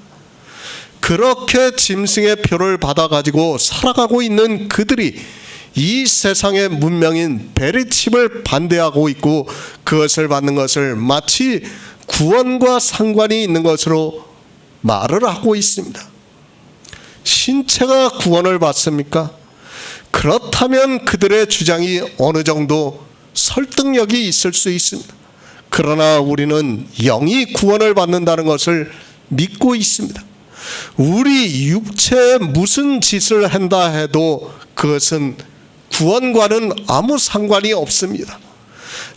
그렇게 짐승의 표를 받아가지고 살아가고 있는 그들이 이 세상의 문명인 베리칩을 반대하고 있고 그것을 받는 것을 마치 구원과 상관이 있는 것으로 말을 하고 있습니다. 신체가 구원을 받습니까? 그렇다면 그들의 주장이 어느 정도 설득력이 있을 수 있습니다. 그러나 우리는 영이 구원을 받는다는 것을 믿고 있습니다. 우리 육체에 무슨 짓을 한다 해도 그것은 구원과는 아무 상관이 없습니다.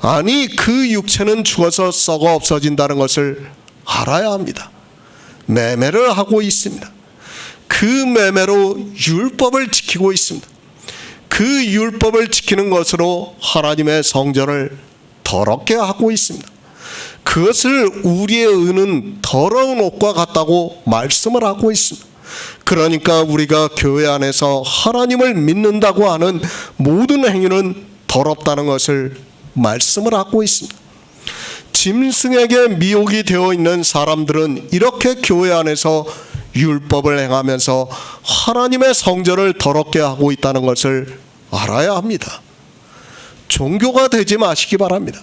아니, 그 육체는 죽어서 썩어 없어진다는 것을 알아야 합니다. 매매를 하고 있습니다. 그 매매로 율법을 지키고 있습니다. 그 율법을 지키는 것으로 하나님의 성전을 더럽게 하고 있습니다. 그것을 우리의 의는 더러운 옷과 같다고 말씀을 하고 있습니다. 그러니까 우리가 교회 안에서 하나님을 믿는다고 하는 모든 행위는 더럽다는 것을 말씀을 하고 있습니다. 짐승에게 미혹이 되어 있는 사람들은 이렇게 교회 안에서 율법을 행하면서 하나님의 성전을 더럽게 하고 있다는 것을 알아야 합니다. 종교가 되지 마시기 바랍니다.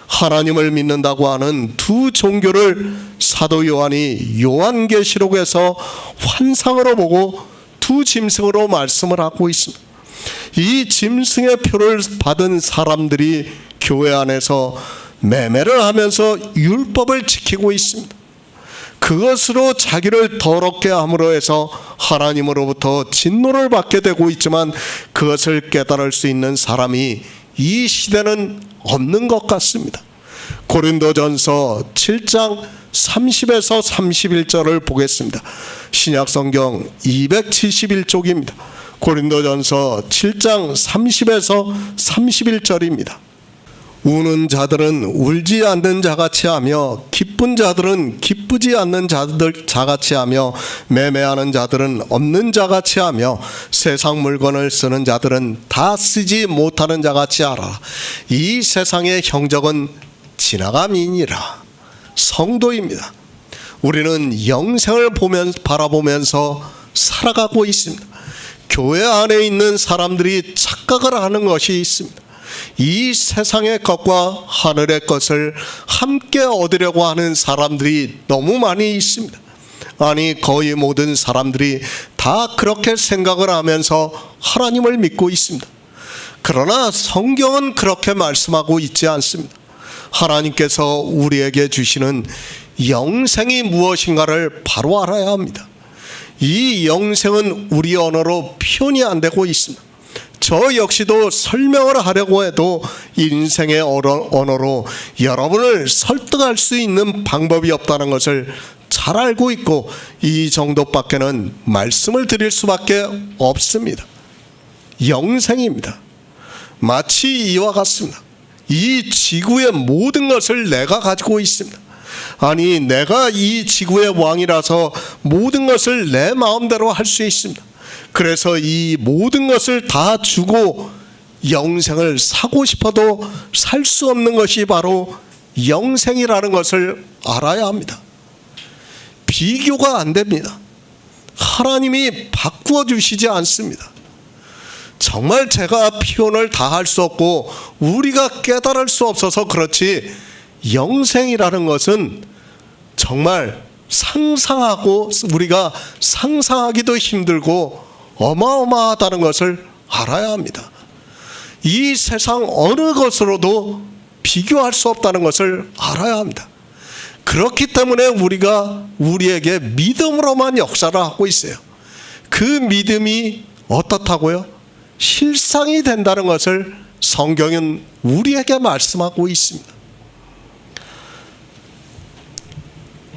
하나님을 믿는다고 하는 두 종교를 사도 요한이 요한계시록에서 환상으로 보고 두 짐승으로 말씀을 하고 있습니다. 이 짐승의 표를 받은 사람들이 교회 안에서 매매를 하면서 율법을 지키고 있습니다. 그것으로 자기를 더럽게 함으로 해서 하나님으로부터 진노를 받게 되고 있지만 그것을 깨달을 수 있는 사람이 이 시대는 없는 것 같습니다. 고린도전서 7장 30에서 31절을 보겠습니다. 신약성경 271쪽입니다. 고린도전서 7장 30에서 31절입니다. 우는 자들은 울지 않는 자같이 하며 기쁜 자들은 기쁘지 않는 자같이 하며 매매하는 자들은 없는 자같이 하며 세상 물건을 쓰는 자들은 다 쓰지 못하는 자같이 하라. 이 세상의 형적은 지나감이니라. 성도입니다. 우리는 영생을 바라보면서 살아가고 있습니다. 교회 안에 있는 사람들이 착각을 하는 것이 있습니다. 이 세상의 것과 하늘의 것을 함께 얻으려고 하는 사람들이 너무 많이 있습니다. 아니, 거의 모든 사람들이 다 그렇게 생각을 하면서 하나님을 믿고 있습니다. 그러나 성경은 그렇게 말씀하고 있지 않습니다. 하나님께서 우리에게 주시는 영생이 무엇인가를 바로 알아야 합니다. 이 영생은 우리 언어로 표현이 안 되고 있습니다. 저 역시도 설명을 하려고 해도 인생의 언어로 여러분을 설득할 수 있는 방법이 없다는 것을 잘 알고 있고 이 정도밖에는 말씀을 드릴 수밖에 없습니다. 영생입니다. 마치 이와 같습니다. 이 지구의 모든 것을 내가 가지고 있습니다. 아니, 내가 이 지구의 왕이라서 모든 것을 내 마음대로 할 수 있습니다. 그래서 이 모든 것을 다 주고 영생을 사고 싶어도 살 수 없는 것이 바로 영생이라는 것을 알아야 합니다. 비교가 안 됩니다. 하나님이 바꾸어 주시지 않습니다. 정말 제가 표현을 다 할 수 없고 우리가 깨달을 수 없어서 그렇지 영생이라는 것은 정말 우리가 상상하기도 힘들고 어마어마하다는 것을 알아야 합니다. 이 세상 어느 것으로도 비교할 수 없다는 것을 알아야 합니다. 그렇기 때문에 우리가 우리에게 믿음으로만 역사를 하고 있어요. 그 믿음이 어떻다고요? 실상이 된다는 것을 성경은 우리에게 말씀하고 있습니다.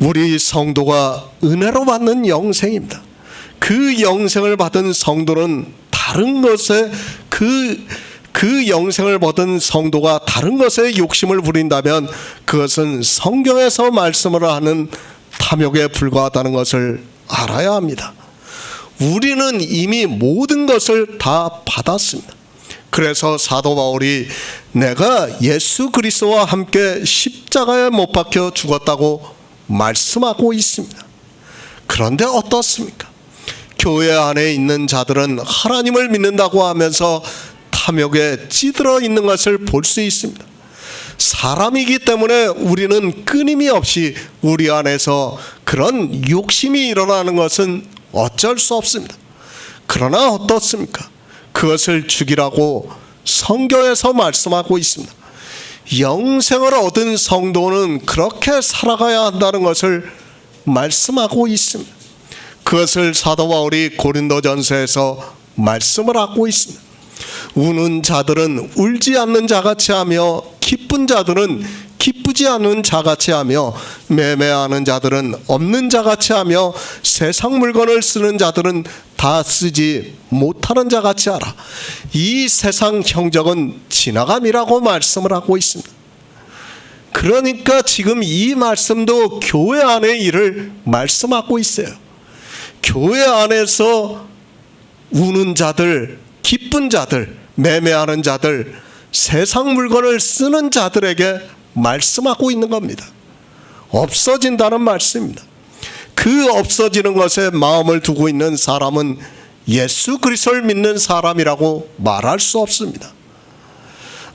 우리 성도가 은혜로 받는 영생입니다. 그 영생을 받은 성도는 다른 것에 그 영생을 받은 성도가 다른 것에 욕심을 부린다면 그것은 성경에서 말씀을 하는 탐욕에 불과하다는 것을 알아야 합니다. 우리는 이미 모든 것을 다 받았습니다. 그래서 사도 바울이 내가 예수 그리스도와 함께 십자가에 못 박혀 죽었다고 말씀하고 있습니다. 그런데 어떻습니까? 교회 안에 있는 자들은 하나님을 믿는다고 하면서 탐욕에 찌들어 있는 것을 볼 수 있습니다. 사람이기 때문에 우리는 끊임없이 우리 안에서 그런 욕심이 일어나는 것은 어쩔 수 없습니다. 그러나 어떻습니까? 그것을 죽이라고 성경에서 말씀하고 있습니다. 영생을 얻은 성도는 그렇게 살아가야 한다는 것을 말씀하고 있습니다. 그것을 사도 바울이 고린도전서에서 말씀을 하고 있습니다. 우는 자들은 울지 않는 자같이 하며 기쁜 자들은 기쁘지 않은 자같이 하며 매매하는 자들은 없는 자같이 하며 세상 물건을 쓰는 자들은 다 쓰지 못하는 자같이 하라. 이 세상 형적은 지나감이라고 말씀을 하고 있습니다. 그러니까 지금 이 말씀도 교회 안의 일을 말씀하고 있어요. 교회 안에서 우는 자들, 기쁜 자들, 매매하는 자들, 세상 물건을 쓰는 자들에게 말씀하고 있는 겁니다. 없어진다는 말씀입니다. 그 없어지는 것에 마음을 두고 있는 사람은 예수 그리스도를 믿는 사람이라고 말할 수 없습니다.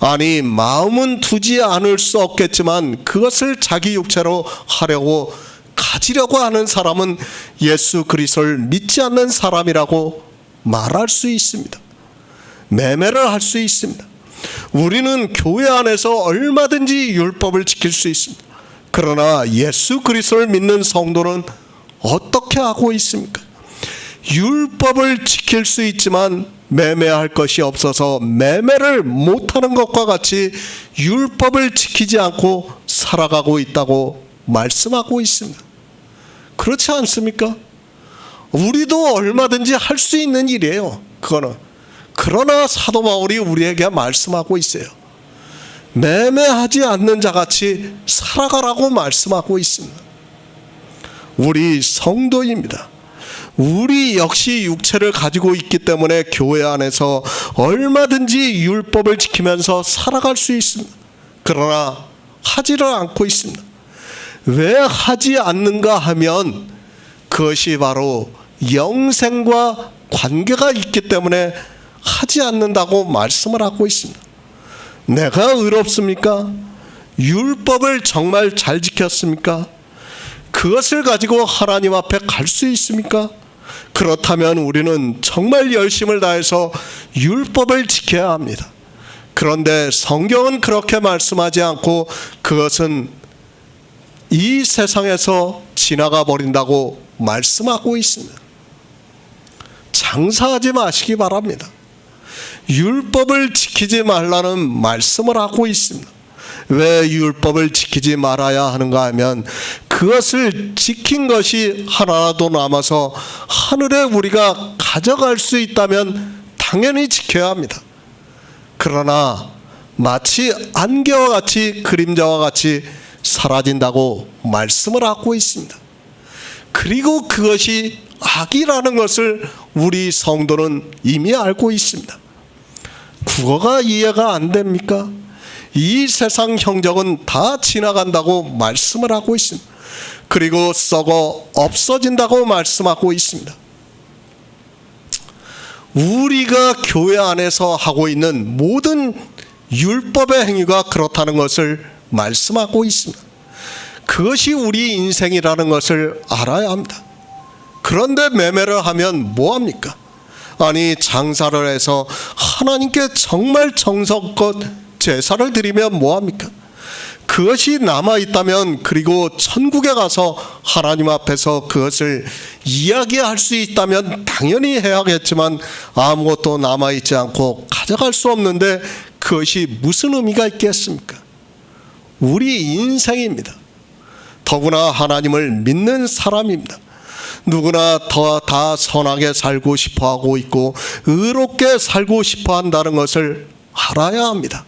아니, 마음은 두지 않을 수 없겠지만 그것을 자기 육체로 하려고 가지려고 하는 사람은 예수 그리스도를 믿지 않는 사람이라고 말할 수 있습니다. 매매를 할 수 있습니다. 우리는 교회 안에서 얼마든지 율법을 지킬 수 있습니다. 그러나 예수 그리스도를 믿는 성도는 어떻게 하고 있습니까? 율법을 지킬 수 있지만 매매할 것이 없어서 매매를 못하는 것과 같이 율법을 지키지 않고 살아가고 있다고 말씀하고 있습니다. 그렇지 않습니까? 우리도 얼마든지 할 수 있는 일이에요. 그거는. 그러나 사도 바울이 우리에게 말씀하고 있어요. 매매하지 않는 자같이 살아가라고 말씀하고 있습니다. 우리 성도입니다. 우리 역시 육체를 가지고 있기 때문에 교회 안에서 얼마든지 율법을 지키면서 살아갈 수 있습니다. 그러나 하지를 않고 있습니다. 왜 하지 않는가 하면 그것이 바로 영생과 관계가 있기 때문에 하지 않는다고 말씀을 하고 있습니다. 내가 의롭습니까? 율법을 정말 잘 지켰습니까? 그것을 가지고 하나님 앞에 갈 수 있습니까? 그렇다면 우리는 정말 열심을 다해서 율법을 지켜야 합니다. 그런데 성경은 그렇게 말씀하지 않고 그것은 이 세상에서 지나가 버린다고 말씀하고 있습니다. 장사하지 마시기 바랍니다. 율법을 지키지 말라는 말씀을 하고 있습니다. 왜 율법을 지키지 말아야 하는가 하면 그것을 지킨 것이 하나라도 남아서 하늘에 우리가 가져갈 수 있다면 당연히 지켜야 합니다. 그러나 마치 안개와 같이 그림자와 같이 사라진다고 말씀을 하고 있습니다. 그리고 그것이 악이라는 것을 우리 성도는 이미 알고 있습니다. 국어가 이해가 안 됩니까? 이 세상 형적은 다 지나간다고 말씀을 하고 있습니다. 그리고 썩어 없어진다고 말씀하고 있습니다. 우리가 교회 안에서 하고 있는 모든 율법의 행위가 그렇다는 것을 말씀하고 있습니다. 그것이 우리 인생이라는 것을 알아야 합니다. 그런데 매매를 하면 뭐합니까? 아니, 장사를 해서 하나님께 정말 정성껏 제사를 드리면 뭐합니까? 그것이 남아있다면 그리고 천국에 가서 하나님 앞에서 그것을 이야기할 수 있다면 당연히 해야겠지만 아무것도 남아있지 않고 가져갈 수 없는데 그것이 무슨 의미가 있겠습니까? 우리 인생입니다. 더구나 하나님을 믿는 사람입니다. 누구나 다 선하게 살고 싶어 하고 있고 의롭게 살고 싶어 한다는 것을 알아야 합니다.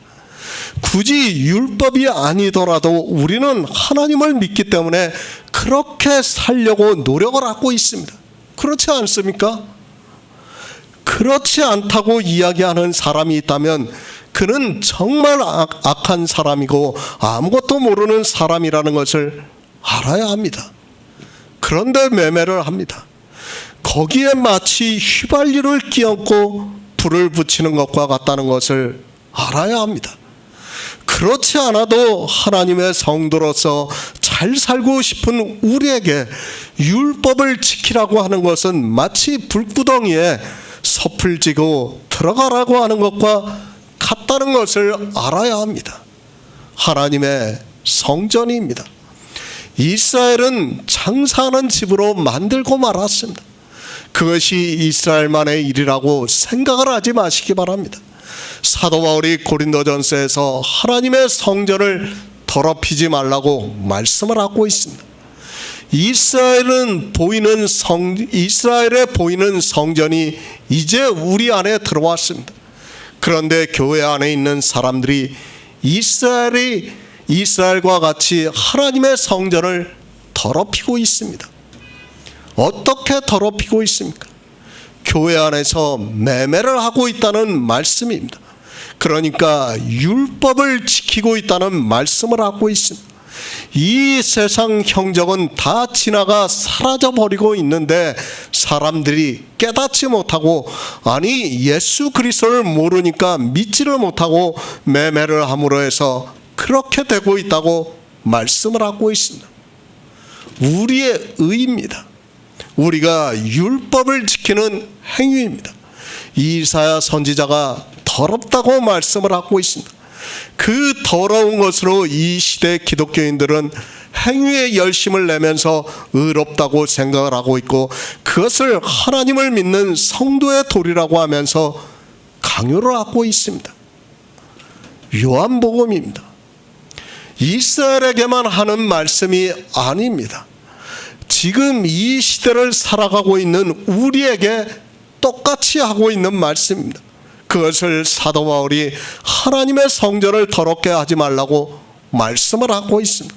굳이 율법이 아니더라도 우리는 하나님을 믿기 때문에 그렇게 살려고 노력을 하고 있습니다. 그렇지 않습니까? 그렇지 않다고 이야기하는 사람이 있다면 그는 정말 악한 사람이고 아무것도 모르는 사람이라는 것을 알아야 합니다. 그런데 매매를 합니다. 거기에 마치 휘발유를 끼얹고 불을 붙이는 것과 같다는 것을 알아야 합니다. 그렇지 않아도 하나님의 성도로서 잘 살고 싶은 우리에게 율법을 지키라고 하는 것은 마치 불구덩이에 섭을 지고 들어가라고 하는 것과 같다는 것을 알아야 합니다. 하나님의 성전입니다. 이스라엘은 장사하는 집으로 만들고 말았습니다. 그것이 이스라엘만의 일이라고 생각을 하지 마시기 바랍니다. 사도 바울이 고린도전서에서 하나님의 성전을 더럽히지 말라고 말씀을 하고 있습니다. 이스라엘에 보이는 성전이 이제 우리 안에 들어왔습니다. 그런데 교회 안에 있는 사람들이 이스라엘과 같이 하나님의 성전을 더럽히고 있습니다. 어떻게 더럽히고 있습니까? 교회 안에서 매매를 하고 있다는 말씀입니다. 그러니까 율법을 지키고 있다는 말씀을 하고 있습니다. 이 세상 형정은 다 지나가 사라져버리고 있는데 사람들이 깨닫지 못하고, 아니 예수 그리스도를 모르니까 믿지를 못하고 매매를 함으로 해서 그렇게 되고 있다고 말씀을 하고 있습니다. 우리의 의입니다. 우리가 율법을 지키는 행위입니다. 이사야 선지자가 더럽다고 말씀을 하고 있습니다. 그 더러운 것으로 이 시대 기독교인들은 행위에 열심을 내면서 의롭다고 생각을 하고 있고, 그것을 하나님을 믿는 성도의 도리라고 하면서 강요를 하고 있습니다. 요한복음입니다. 이스라엘에게만 하는 말씀이 아닙니다. 지금 이 시대를 살아가고 있는 우리에게 똑같이 하고 있는 말씀입니다. 그것을 사도 바울이 하나님의 성전을 더럽게 하지 말라고 말씀을 하고 있습니다.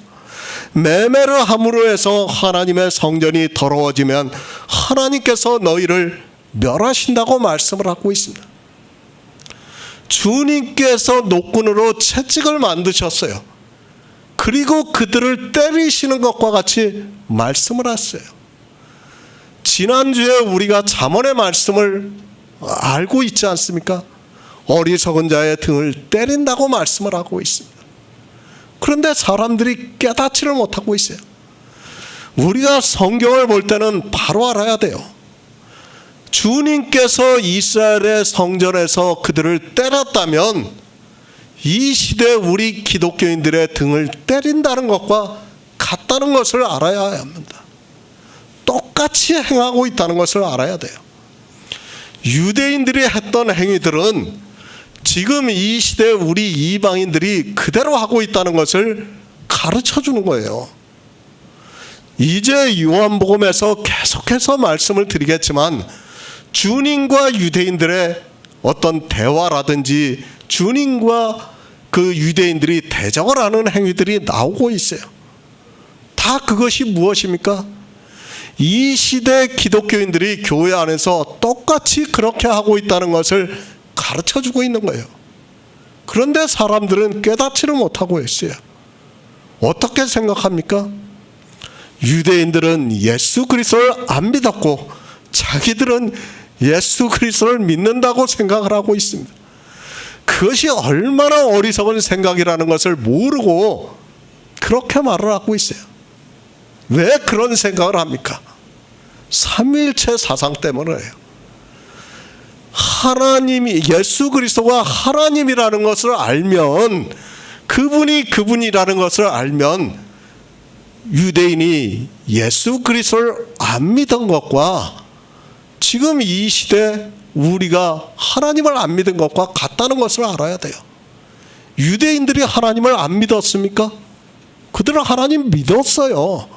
매매를 함으로 해서 하나님의 성전이 더러워지면 하나님께서 너희를 멸하신다고 말씀을 하고 있습니다. 주님께서 노끈으로 채찍을 만드셨어요. 그리고 그들을 때리시는 것과 같이 말씀을 하셨어요. 지난주에 우리가 잠언의 말씀을 알고 있지 않습니까? 어리석은 자의 등을 때린다고 말씀을 하고 있습니다. 그런데 사람들이 깨닫지를 못하고 있어요. 우리가 성경을 볼 때는 바로 알아야 돼요. 주님께서 이스라엘의 성전에서 그들을 때렸다면 이 시대 우리 기독교인들의 등을 때린다는 것과 같다는 것을 알아야 합니다. 똑같이 행하고 있다는 것을 알아야 돼요. 유대인들이 했던 행위들은 지금 이 시대 우리 이방인들이 그대로 하고 있다는 것을 가르쳐 주는 거예요. 이제 요한복음에서 계속해서 말씀을 드리겠지만, 주님과 유대인들의 어떤 대화라든지 주님과 그 유대인들이 대적을 하는 행위들이 나오고 있어요. 다 그것이 무엇입니까? 이 시대 기독교인들이 교회 안에서 똑같이 그렇게 하고 있다는 것을 가르쳐주고 있는 거예요. 그런데 사람들은 깨닫지를 못하고 있어요. 어떻게 생각합니까? 유대인들은 예수 그리스도를 안 믿었고 자기들은 예수 그리스도를 믿는다고 생각을 하고 있습니다. 그것이 얼마나 어리석은 생각이라는 것을 모르고 그렇게 말을 하고 있어요. 왜 그런 생각을 합니까? 삼위일체 사상 때문이에요. 하나님이, 예수 그리스도가 하나님이라는 것을 알면, 그분이라는 것을 알면 유대인이 예수 그리스도를 안 믿은 것과 지금 이 시대 우리가 하나님을 안 믿은 것과 같다는 것을 알아야 돼요. 유대인들이 하나님을 안 믿었습니까? 그들은 하나님 믿었어요.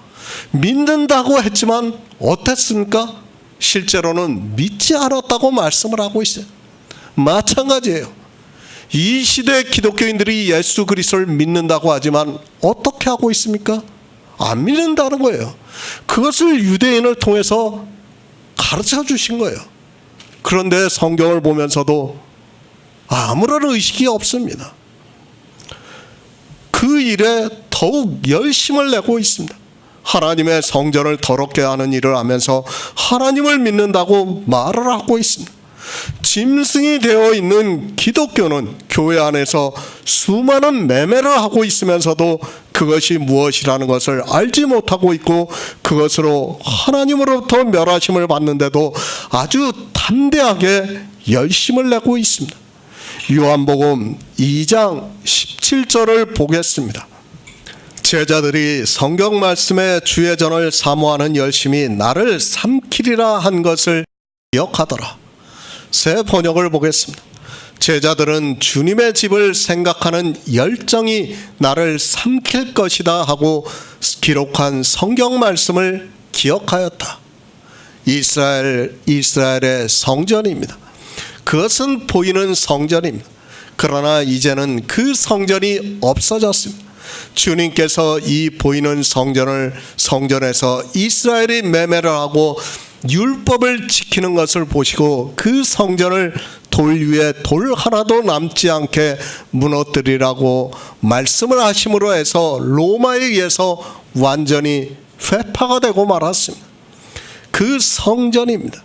믿는다고 했지만 어땠습니까? 실제로는 믿지 않았다고 말씀을 하고 있어요. 마찬가지예요. 이 시대 기독교인들이 예수 그리스도를 믿는다고 하지만 어떻게 하고 있습니까? 안 믿는다는 거예요. 그것을 유대인을 통해서 가르쳐 주신 거예요. 그런데 성경을 보면서도 아무런 의식이 없습니다. 그 일에 더욱 열심을 내고 있습니다. 하나님의 성전을 더럽게 하는 일을 하면서 하나님을 믿는다고 말을 하고 있습니다. 짐승이 되어 있는 기독교는 교회 안에서 수많은 매매를 하고 있으면서도 그것이 무엇이라는 것을 알지 못하고 있고, 그것으로 하나님으로부터 멸하심을 받는데도 아주 담대하게 열심을 내고 있습니다. 요한복음 2장 17절을 보겠습니다. 제자들이 성경 말씀에 주의 전을 사모하는 열심이 나를 삼키리라 한 것을 기억하더라. 새 번역을 보겠습니다. 제자들은 주님의 집을 생각하는 열정이 나를 삼킬 것이다 하고 기록한 성경 말씀을 기억하였다. 이스라엘의 성전입니다. 그것은 보이는 성전입니다. 그러나 이제는 그 성전이 없어졌습니다. 주님께서 이 보이는 성전에서 이스라엘이 매매를 하고 율법을 지키는 것을 보시고 그 성전을 돌 위에 돌 하나도 남지 않게 무너뜨리라고 말씀을 하심으로 해서 로마에 의해서 완전히 회파가 되고 말았습니다. 그 성전입니다.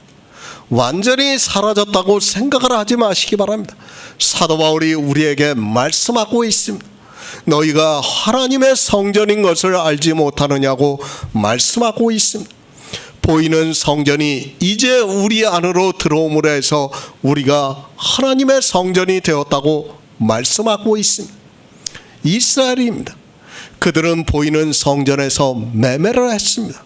완전히 사라졌다고 생각을 하지 마시기 바랍니다. 사도 바울이 우리에게 말씀하고 있습니다. 너희가 하나님의 성전인 것을 알지 못하느냐고 말씀하고 있습니다. 보이는 성전이 이제 우리 안으로 들어옴으로 해서 우리가 하나님의 성전이 되었다고 말씀하고 있습니다. 이스라엘입니다. 그들은 보이는 성전에서 매매를 했습니다.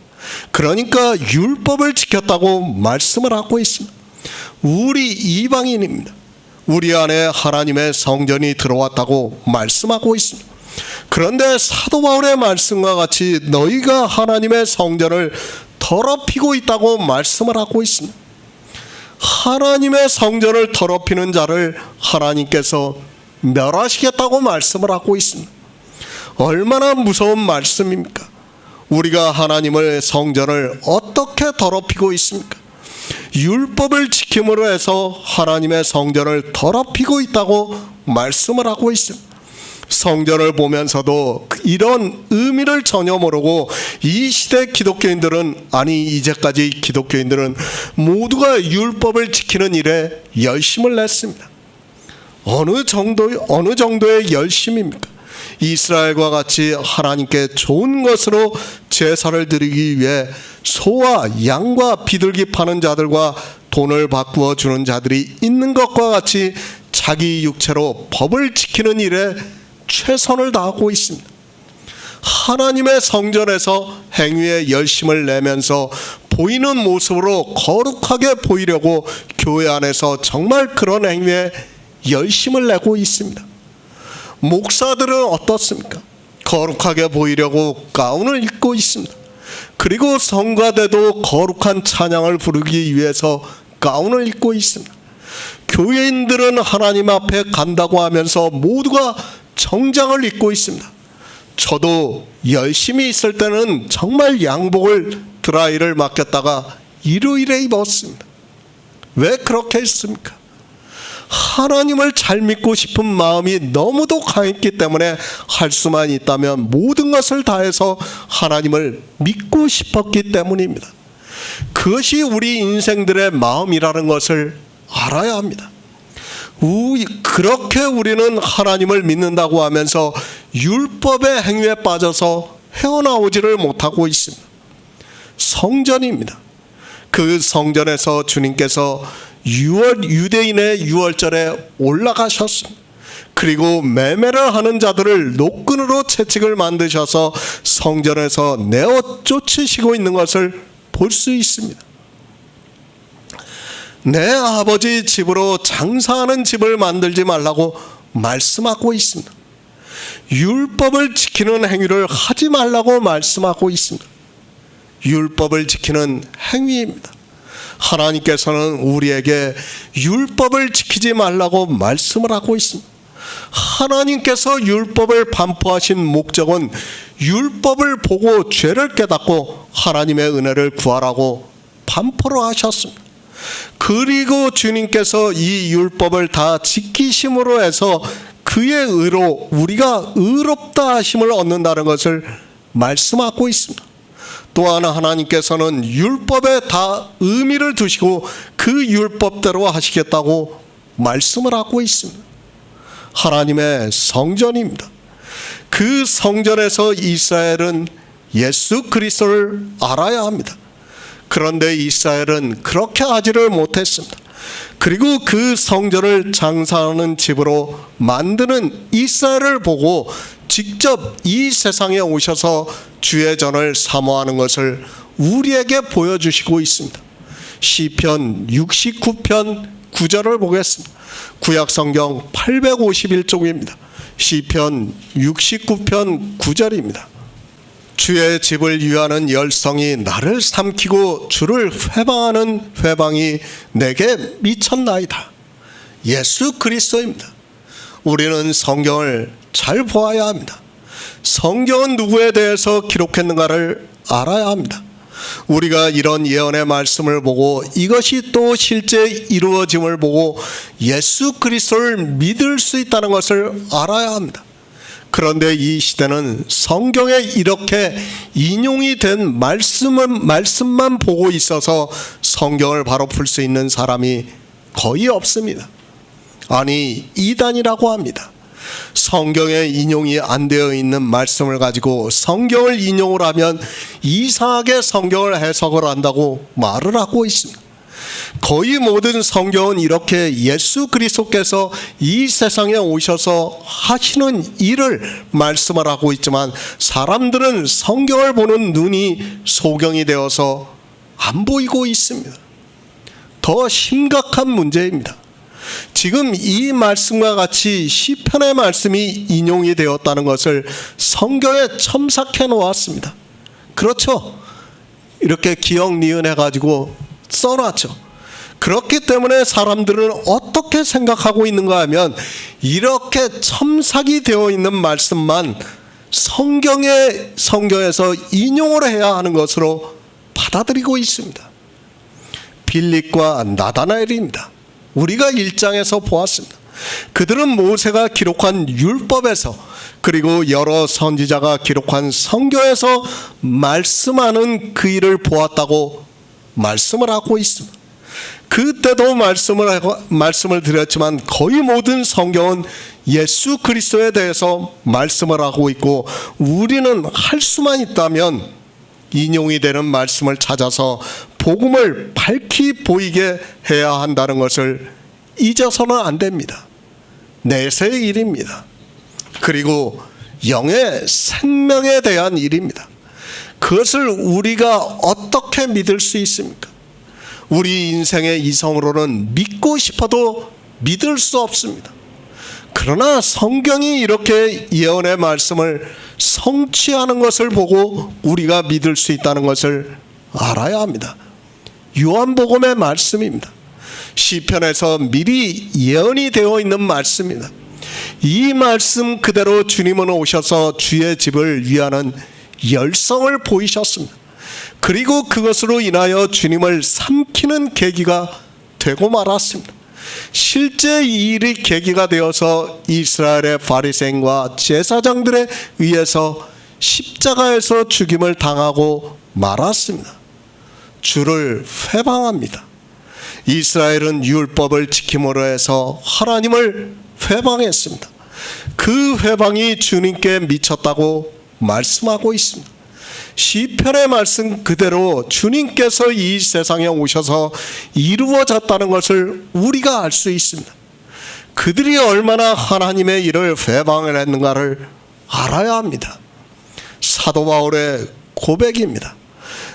그러니까 율법을 지켰다고 말씀을 하고 있습니다. 우리 이방인입니다. 우리 안에 하나님의 성전이 들어왔다고 말씀하고 있습니다. 그런데 사도 바울의 말씀과 같이 너희가 하나님의 성전을 더럽히고 있다고 말씀을 하고 있습니다. 하나님의 성전을 더럽히는 자를 하나님께서 멸하시겠다고 말씀을 하고 있습니다. 얼마나 무서운 말씀입니까? 우리가 하나님의 성전을 어떻게 더럽히고 있습니까? 율법을 지킴으로 해서 하나님의 성전을 더럽히고 있다고 말씀을 하고 있습니다. 성전을 보면서도 이런 의미를 전혀 모르고 이 시대 기독교인들은, 아니 이제까지 기독교인들은 모두가 율법을 지키는 일에 열심을 냈습니다. 어느 정도의 열심입니까? 이스라엘과 같이 하나님께 좋은 것으로 제사를 드리기 위해 소와 양과 비둘기 파는 자들과 돈을 바꾸어 주는 자들이 있는 것과 같이 자기 육체로 법을 지키는 일에 최선을 다하고 있습니다. 하나님의 성전에서 행위에 열심을 내면서 보이는 모습으로 거룩하게 보이려고 교회 안에서 정말 그런 행위에 열심을 내고 있습니다. 목사들은 어떻습니까? 거룩하게 보이려고 가운을 입고 있습니다. 그리고 성가대도 거룩한 찬양을 부르기 위해서 가운을 입고 있습니다. 교회인들은 하나님 앞에 간다고 하면서 모두가 정장을 입고 있습니다. 저도 열심히 있을 때는 정말 양복을 드라이를 맡겼다가 일요일에 입었습니다. 왜 그렇게 했습니까? 하나님을 잘 믿고 싶은 마음이 너무도 강했기 때문에 할 수만 있다면 모든 것을 다해서 하나님을 믿고 싶었기 때문입니다. 그것이 우리 인생들의 마음이라는 것을 알아야 합니다. 그렇게 우리는 하나님을 믿는다고 하면서 율법의 행위에 빠져서 헤어나오지를 못하고 있습니다. 성전입니다. 그 성전에서 주님께서 유대인의 유월절에 올라가셨습니다. 그리고 매매를 하는 자들을 노끈으로 채찍을 만드셔서 성전에서 내어 쫓으시고 있는 것을 볼 수 있습니다. 내 아버지 집으로 장사하는 집을 만들지 말라고 말씀하고 있습니다. 율법을 지키는 행위를 하지 말라고 말씀하고 있습니다. 율법을 지키는 행위입니다. 하나님께서는 우리에게 율법을 지키지 말라고 말씀을 하고 있습니다. 하나님께서 율법을 반포하신 목적은 율법을 보고 죄를 깨닫고 하나님의 은혜를 구하라고 반포를 하셨습니다. 그리고 주님께서 이 율법을 다 지키심으로 해서 그의 의로 우리가 의롭다 하심을 얻는다는 것을 말씀하고 있습니다. 또한 하나님께서는 율법에 다 의미를 두시고 그 율법대로 하시겠다고 말씀을 하고 있습니다. 하나님의 성전입니다. 그 성전에서 이스라엘은 예수 그리스도를 알아야 합니다. 그런데 이스라엘은 그렇게 하지를 못했습니다. 그리고 그 성전을 장사하는 집으로 만드는 이스라엘을 보고 직접 이 세상에 오셔서 주의 전을 사모하는 것을 우리에게 보여주시고 있습니다. 시편 69편 9절을 보겠습니다. 구약성경 851쪽입니다. 시편 69편 9절입니다. 주의 집을 위하는 열성이 나를 삼키고 주를 회방하는 회방이 내게 미쳤나이다. 예수 그리스도입니다. 우리는 성경을 잘 보아야 합니다. 성경은 누구에 대해서 기록했는가를 알아야 합니다. 우리가 이런 예언의 말씀을 보고 이것이 또 실제 이루어짐을 보고 예수 그리스도를 믿을 수 있다는 것을 알아야 합니다. 그런데 이 시대는 성경에 이렇게 인용이 된 말씀만 보고 있어서 성경을 바로 풀 수 있는 사람이 거의 없습니다. 아니, 이단이라고 합니다. 성경에 인용이 안 되어 있는 말씀을 가지고 성경을 인용을 하면 이상하게 성경을 해석을 한다고 말을 하고 있습니다. 거의 모든 성경은 이렇게 예수 그리스도께서 이 세상에 오셔서 하시는 일을 말씀을 하고 있지만 사람들은 성경을 보는 눈이 소경이 되어서 안 보이고 있습니다. 더 심각한 문제입니다. 지금 이 말씀과 같이 시편의 말씀이 인용이 되었다는 것을 성경에 첨삭해 놓았습니다. 그렇죠? 이렇게 기억 니은 해가지고 써놨죠. 그렇기 때문에 사람들은 어떻게 생각하고 있는가 하면 이렇게 첨삭이 되어 있는 말씀만 성경에서 인용을 해야 하는 것으로 받아들이고 있습니다. 빌립과 나다나엘입니다. 우리가 1장에서 보았습니다. 그들은 모세가 기록한 율법에서 그리고 여러 선지자가 기록한 성경에서 말씀하는 그 일을 보았다고 말씀을 하고 있습니다. 그때도 말씀을 드렸지만 거의 모든 성경은 예수 그리스도에 대해서 말씀을 하고 있고 우리는 할 수만 있다면 인용이 되는 말씀을 찾아서 복음을 밝히 보이게 해야 한다는 것을 잊어서는 안 됩니다. 내세의 일입니다. 그리고 영의 생명에 대한 일입니다. 그것을 우리가 어떻게 믿을 수 있습니까? 우리 인생의 이성으로는 믿고 싶어도 믿을 수 없습니다. 그러나 성경이 이렇게 예언의 말씀을 성취하는 것을 보고 우리가 믿을 수 있다는 것을 알아야 합니다. 요한복음의 말씀입니다. 시편에서 미리 예언이 되어 있는 말씀입니다. 이 말씀 그대로 주님은 오셔서 주의 집을 위하는 열성을 보이셨습니다. 그리고 그것으로 인하여 주님을 삼키는 계기가 되고 말았습니다. 실제 이 일이 계기가 되어서 이스라엘의 바리새인과 제사장들에 의해서 십자가에서 죽임을 당하고 말았습니다. 주를 회방합니다. 이스라엘은 율법을 지킴으로 해서 하나님을 회방했습니다. 그 회방이 주님께 미쳤다고 말씀하고 있습니다. 시편의 말씀 그대로 주님께서 이 세상에 오셔서 이루어졌다는 것을 우리가 알 수 있습니다. 그들이 얼마나 하나님의 일을 회방을 했는가를 알아야 합니다. 사도 바울의 고백입니다.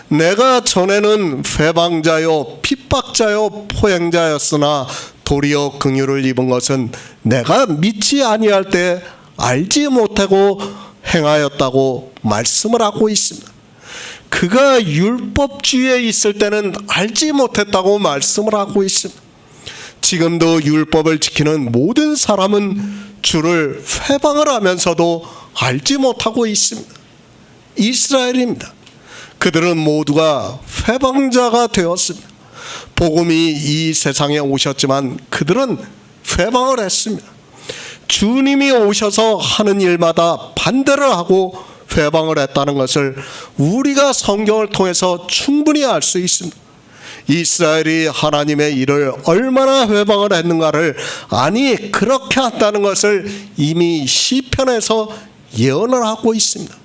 내가 전에는 회방자요 핍박자요 포행자였으나 도리어 긍휼을 입은 것은 내가 믿지 아니할 때 알지 못하고 행하였다고 말씀을 하고 있습니다. 그가 율법주의에 있을 때는 알지 못했다고 말씀을 하고 있습니다. 지금도 율법을 지키는 모든 사람은 주를 회방을 하면서도 알지 못하고 있습니다. 이스라엘입니다. 그들은 모두가 회방자가 되었습니다. 복음이 이 세상에 오셨지만 그들은 회방을 했습니다. 주님이 오셔서 하는 일마다 반대를 하고 회방을 했다는 것을 우리가 성경을 통해서 충분히 알 수 있습니다. 이스라엘이 하나님의 일을 얼마나 회방을 했는가를 아니 그렇게 한다는 것을 이미 시편에서 예언을 하고 있습니다.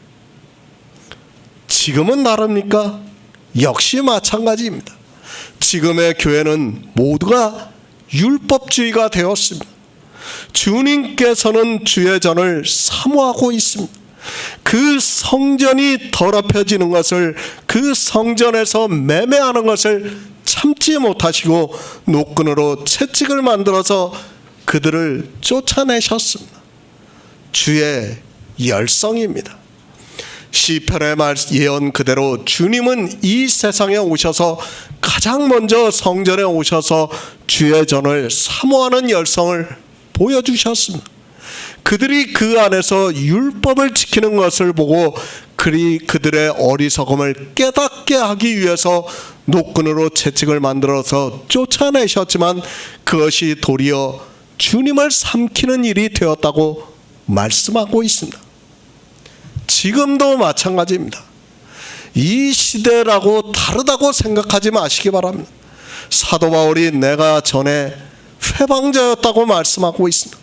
지금은 다릅니까? 역시 마찬가지입니다. 지금의 교회는 모두가 율법주의가 되었습니다. 주님께서는 주의 전을 사모하고 있습니다. 그 성전이 더럽혀지는 것을, 그 성전에서 매매하는 것을 참지 못하시고 노끈으로 채찍을 만들어서 그들을 쫓아내셨습니다. 주의 열성입니다. 시편의 예언 그대로 주님은 이 세상에 오셔서 가장 먼저 성전에 오셔서 주의 전을 사모하는 열성을 보여주셨습니다. 그들이 그 안에서 율법을 지키는 것을 보고 그들의 어리석음을 깨닫게 하기 위해서 노끈으로 채찍을 만들어서 쫓아내셨지만 그것이 도리어 주님을 삼키는 일이 되었다고 말씀하고 있습니다. 지금도 마찬가지입니다. 이 시대라고 다르다고 생각하지 마시기 바랍니다. 사도 바울이 내가 전에 회방자였다고 말씀하고 있습니다.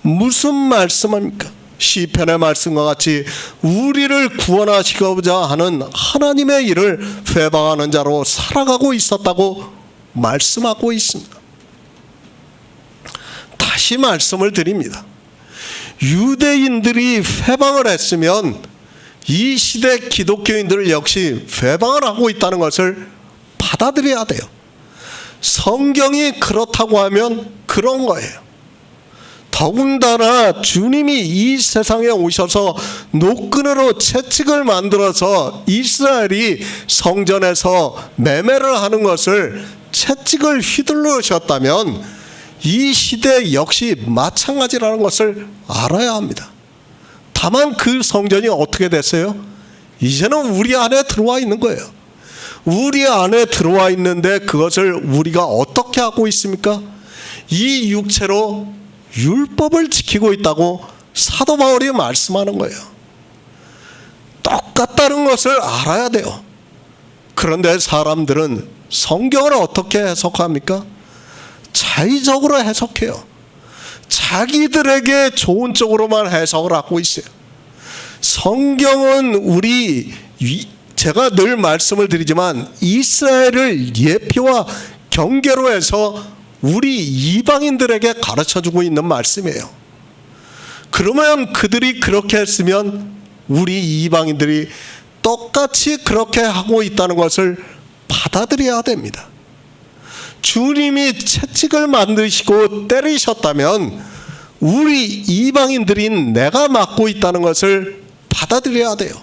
무슨 말씀입니까? 시편의 말씀과 같이 우리를 구원하시고자 하는 하나님의 일을 회방하는 자로 살아가고 있었다고 말씀하고 있습니다. 다시 말씀을 드립니다. 유대인들이 회방을 했으면 이 시대 기독교인들 역시 회방을 하고 있다는 것을 받아들여야 돼요. 성경이 그렇다고 하면 그런 거예요. 더군다나 주님이 이 세상에 오셔서 노끈으로 채찍을 만들어서 이스라엘이 성전에서 매매를 하는 것을 채찍을 휘둘르셨다면 이 시대 역시 마찬가지라는 것을 알아야 합니다. 다만 그 성전이 어떻게 됐어요? 이제는 우리 안에 들어와 있는 거예요. 우리 안에 들어와 있는데 그것을 우리가 어떻게 하고 있습니까? 이 육체로 율법을 지키고 있다고 사도 바울이 말씀하는 거예요. 똑같다는 것을 알아야 돼요. 그런데 사람들은 성경을 어떻게 해석합니까? 자의적으로 해석해요. 자기들에게 좋은 쪽으로만 해석을 하고 있어요. 성경은 제가 늘 말씀을 드리지만 이스라엘을 예표와 경계로 해서 우리 이방인들에게 가르쳐주고 있는 말씀이에요. 그러면 그들이 그렇게 했으면 우리 이방인들이 똑같이 그렇게 하고 있다는 것을 받아들여야 됩니다. 주님이 채찍을 만드시고 때리셨다면 우리 이방인들인 내가 맡고 있다는 것을 받아들여야 돼요.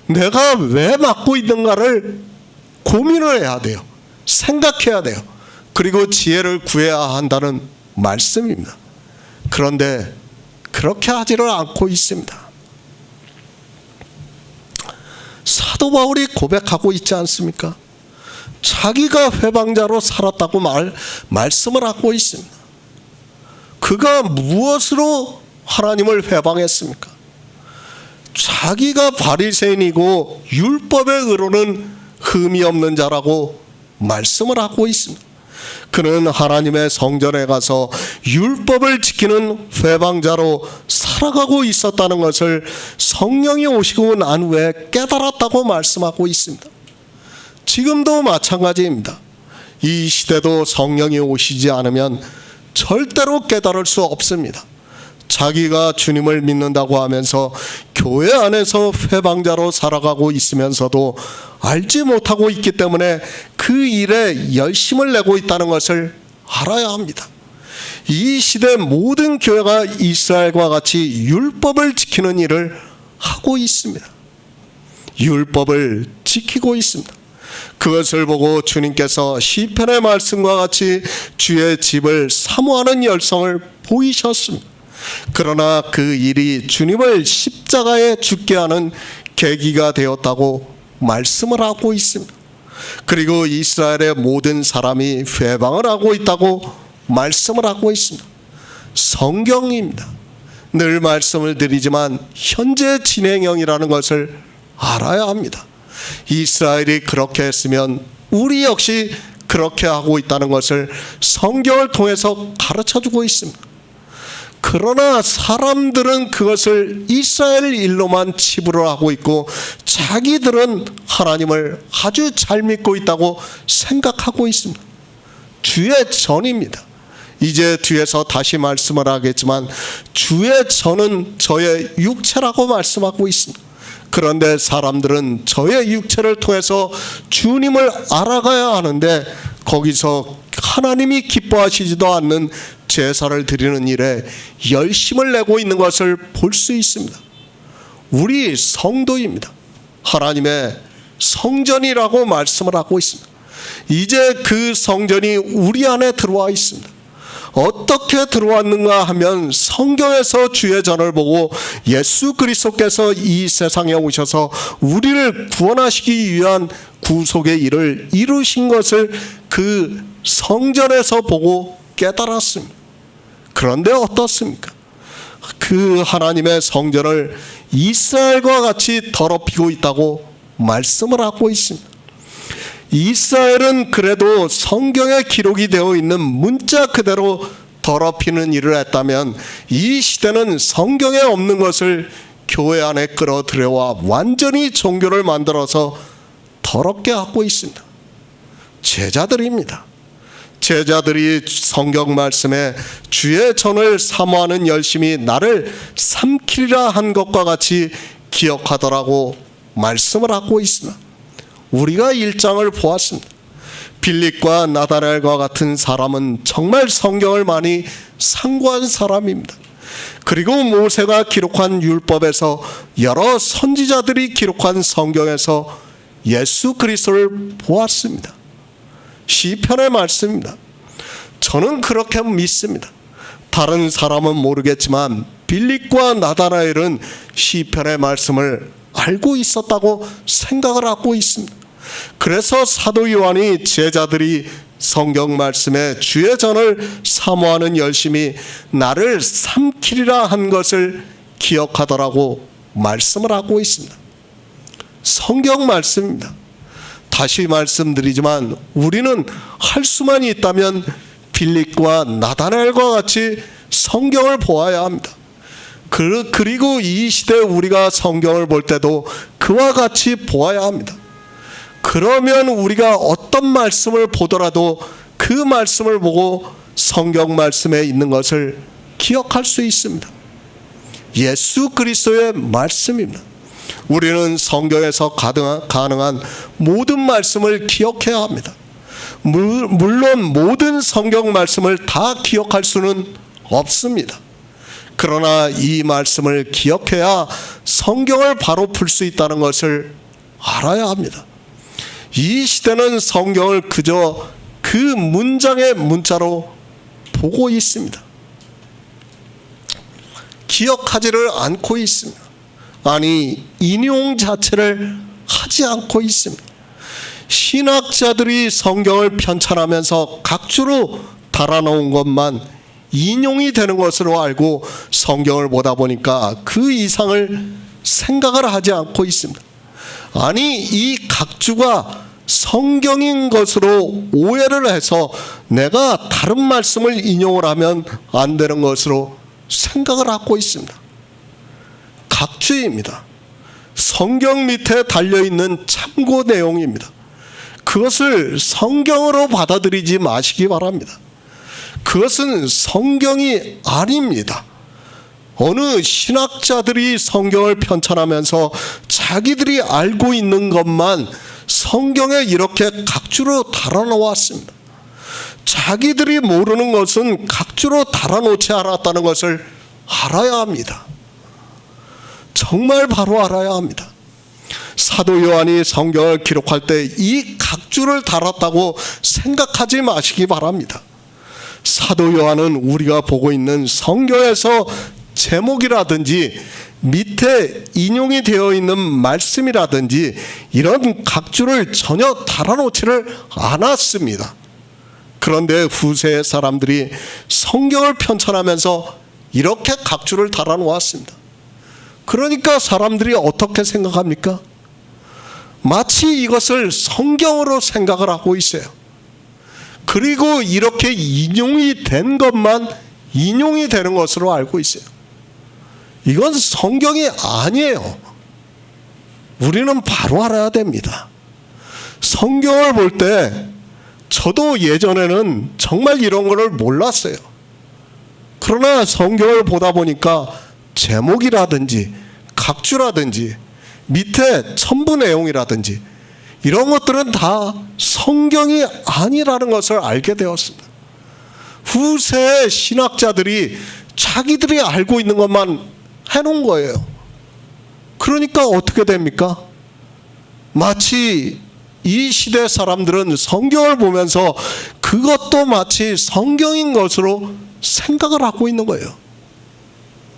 내가 왜 맡고 있는가를 고민을 해야 돼요. 생각해야 돼요. 그리고 지혜를 구해야 한다는 말씀입니다. 그런데 그렇게 하지를 않고 있습니다. 사도 바울이 고백하고 있지 않습니까? 자기가 회방자로 살았다고 말씀을 하고 있습니다. 그가 무엇으로 하나님을 회방했습니까? 자기가 바리새인이고 율법의 의로는 흠이 없는 자라고 말씀을 하고 있습니다. 그는 하나님의 성전에 가서 율법을 지키는 회방자로 살아가고 있었다는 것을 성령이 오시고 난 후에 깨달았다고 말씀하고 있습니다. 지금도 마찬가지입니다. 이 시대도 성령이 오시지 않으면 절대로 깨달을 수 없습니다. 자기가 주님을 믿는다고 하면서 교회 안에서 회방자로 살아가고 있으면서도 알지 못하고 있기 때문에 그 일에 열심을 내고 있다는 것을 알아야 합니다. 이 시대 모든 교회가 이스라엘과 같이 율법을 지키는 일을 하고 있습니다. 율법을 지키고 있습니다. 그것을 보고 주님께서 시편의 말씀과 같이 주의 집을 사모하는 열성을 보이셨습니다. 그러나 그 일이 주님을 십자가에 죽게 하는 계기가 되었다고 말씀을 하고 있습니다. 그리고 이스라엘의 모든 사람이 회방을 하고 있다고 말씀을 하고 있습니다. 성경입니다. 늘 말씀을 드리지만 현재 진행형이라는 것을 알아야 합니다. 이스라엘이 그렇게 했으면 우리 역시 그렇게 하고 있다는 것을 성경을 통해서 가르쳐주고 있습니다. 그러나 사람들은 그것을 이스라엘 일로만 치부를 하고 있고 자기들은 하나님을 아주 잘 믿고 있다고 생각하고 있습니다. 주의 전입니다. 이제 뒤에서 다시 말씀을 하겠지만 주의 저는 저의 육체라고 말씀하고 있습니다. 그런데 사람들은 저의 육체를 통해서 주님을 알아가야 하는데 거기서 하나님이 기뻐하시지도 않는 제사를 드리는 일에 열심을 내고 있는 것을 볼 수 있습니다. 우리 성도입니다. 하나님의 성전이라고 말씀을 하고 있습니다. 이제 그 성전이 우리 안에 들어와 있습니다. 어떻게 들어왔는가 하면 성경에서 주의 전을 보고 예수 그리스도께서 이 세상에 오셔서 우리를 구원하시기 위한 구속의 일을 이루신 것을 그 성전에서 보고 깨달았습니다. 그런데 어떻습니까? 그 하나님의 성전을 이스라엘과 같이 더럽히고 있다고 말씀을 하고 있습니다. 이스라엘은 그래도 성경에 기록이 되어 있는 문자 그대로 더럽히는 일을 했다면 이 시대는 성경에 없는 것을 교회 안에 끌어들여와 완전히 종교를 만들어서 더럽게 하고 있습니다. 제자들입니다. 제자들이 성경 말씀에 주의 전을 사모하는 열심이 나를 삼키리라 한 것과 같이 기억하더라고 말씀을 하고 있습니다. 우리가 1장을 보았습니다. 빌립과 나다나엘과 같은 사람은 정말 성경을 많이 상고한 사람입니다. 그리고 모세가 기록한 율법에서 여러 선지자들이 기록한 성경에서 예수 그리스도를 보았습니다. 시편의 말씀입니다. 저는 그렇게 믿습니다. 다른 사람은 모르겠지만 빌립과 나다나엘은 시편의 말씀을 알고 있었다고 생각을 하고 있습니다. 그래서 사도 요한이 제자들이 성경 말씀에 주의 전을 사모하는 열심이 나를 삼키리라 한 것을 기억하더라고 말씀을 하고 있습니다. 성경 말씀입니다. 다시 말씀드리지만 우리는 할 수만 있다면 빌립과 나다나엘과 같이 성경을 보아야 합니다. 그리고 이 시대에 우리가 성경을 볼 때도 그와 같이 보아야 합니다. 그러면 우리가 어떤 말씀을 보더라도 그 말씀을 보고 성경 말씀에 있는 것을 기억할 수 있습니다. 예수 그리스도의 말씀입니다. 우리는 성경에서 가능한 모든 말씀을 기억해야 합니다. 물론 모든 성경 말씀을 다 기억할 수는 없습니다. 그러나 이 말씀을 기억해야 성경을 바로 풀 수 있다는 것을 알아야 합니다. 이 시대는 성경을 그저 그 문장의 문자로 보고 있습니다. 기억하지를 않고 있습니다. 아니, 인용 자체를 하지 않고 있습니다. 신학자들이 성경을 편찬하면서 각주로 달아놓은 것만 인용이 되는 것으로 알고 성경을 보다 보니까 그 이상을 생각을 하지 않고 있습니다. 아니, 이 각주가 성경인 것으로 오해를 해서 내가 다른 말씀을 인용을 하면 안 되는 것으로 생각을 하고 있습니다. 각주입니다. 성경 밑에 달려있는 참고 내용입니다. 그것을 성경으로 받아들이지 마시기 바랍니다. 그것은 성경이 아닙니다. 어느 신학자들이 성경을 편찬하면서 자기들이 알고 있는 것만 성경에 이렇게 각주로 달아놓았습니다. 자기들이 모르는 것은 각주로 달아놓지 않았다는 것을 알아야 합니다. 정말 바로 알아야 합니다. 사도 요한이 성경을 기록할 때 이 각주를 달았다고 생각하지 마시기 바랍니다. 사도 요한은 우리가 보고 있는 성경에서 제목이라든지 밑에 인용이 되어 있는 말씀이라든지 이런 각주를 전혀 달아놓지를 않았습니다. 그런데 후세의 사람들이 성경을 편찬하면서 이렇게 각주를 달아놓았습니다. 그러니까 사람들이 어떻게 생각합니까? 마치 이것을 성경으로 생각을 하고 있어요. 그리고 이렇게 인용이 된 것만 인용이 되는 것으로 알고 있어요. 이건 성경이 아니에요. 우리는 바로 알아야 됩니다. 성경을 볼 때 저도 예전에는 정말 이런 거를 몰랐어요. 그러나 성경을 보다 보니까 제목이라든지 각주라든지 밑에 첨부 내용이라든지 이런 것들은 다 성경이 아니라는 것을 알게 되었습니다. 후세 신학자들이 자기들이 알고 있는 것만 해놓은 거예요. 그러니까 어떻게 됩니까? 마치 이 시대 사람들은 성경을 보면서 그것도 마치 성경인 것으로 생각을 하고 있는 거예요.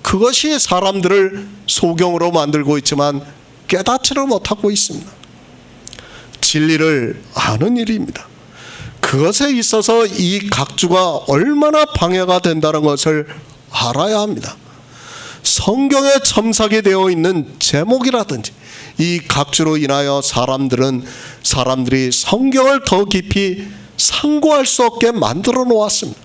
그것이 사람들을 소경으로 만들고 있지만 깨닫지를 못하고 있습니다. 진리를 아는 일입니다. 그것에 있어서 이 각주가 얼마나 방해가 된다는 것을 알아야 합니다. 성경에 첨삭이 되어 있는 제목이라든지 이 각주로 인하여 사람들이 성경을 더 깊이 상고할 수 없게 만들어 놓았습니다.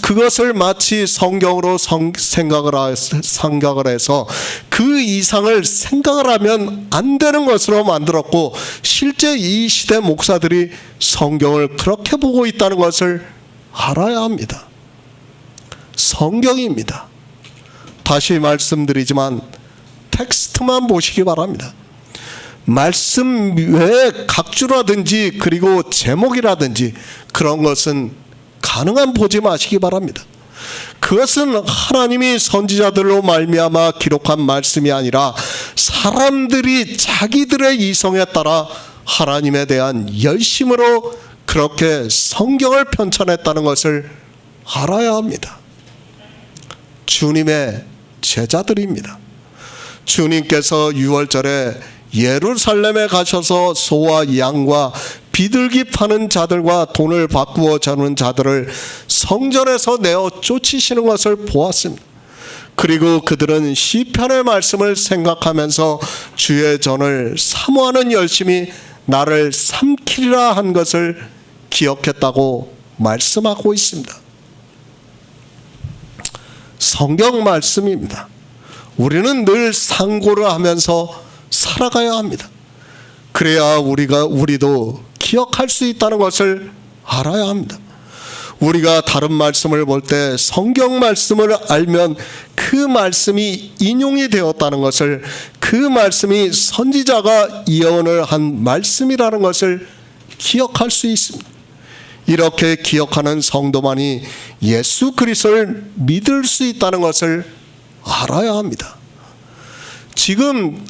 그것을 마치 성경으로 생각을 해서 그 이상을 생각을 하면 안 되는 것으로 만들었고, 실제 이 시대 목사들이 성경을 그렇게 보고 있다는 것을 알아야 합니다. 성경입니다. 다시 말씀드리지만 텍스트만 보시기 바랍니다. 말씀 외에 각주라든지 그리고 제목이라든지 그런 것은 가능한 보지 마시기 바랍니다. 그것은 하나님이 선지자들로 말미암아 기록한 말씀이 아니라 사람들이 자기들의 이성에 따라 하나님에 대한 열심으로 그렇게 성경을 편찬했다는 것을 알아야 합니다. 주님의 제자들입니다. 주님께서 유월절에 예루살렘에 가셔서 소와 양과 비둘기 파는 자들과 돈을 바꾸어 주는 자들을 성전에서 내어 쫓으시는 것을 보았습니다. 그리고 그들은 시편의 말씀을 생각하면서 주의 전을 사모하는 열심이 나를 삼키리라 한 것을 기억했다고 말씀하고 있습니다. 성경 말씀입니다. 우리는 늘 상고를 하면서 살아가야 합니다. 그래야 우리도 기억할 수 있다는 것을 알아야 합니다. 우리가 다른 말씀을 볼 때 성경 말씀을 알면 그 말씀이 인용이 되었다는 것을, 그 말씀이 선지자가 예언을 한 말씀이라는 것을 기억할 수 있습니다. 이렇게 기억하는 성도만이 예수 그리스도를 믿을 수 있다는 것을 알아야 합니다. 지금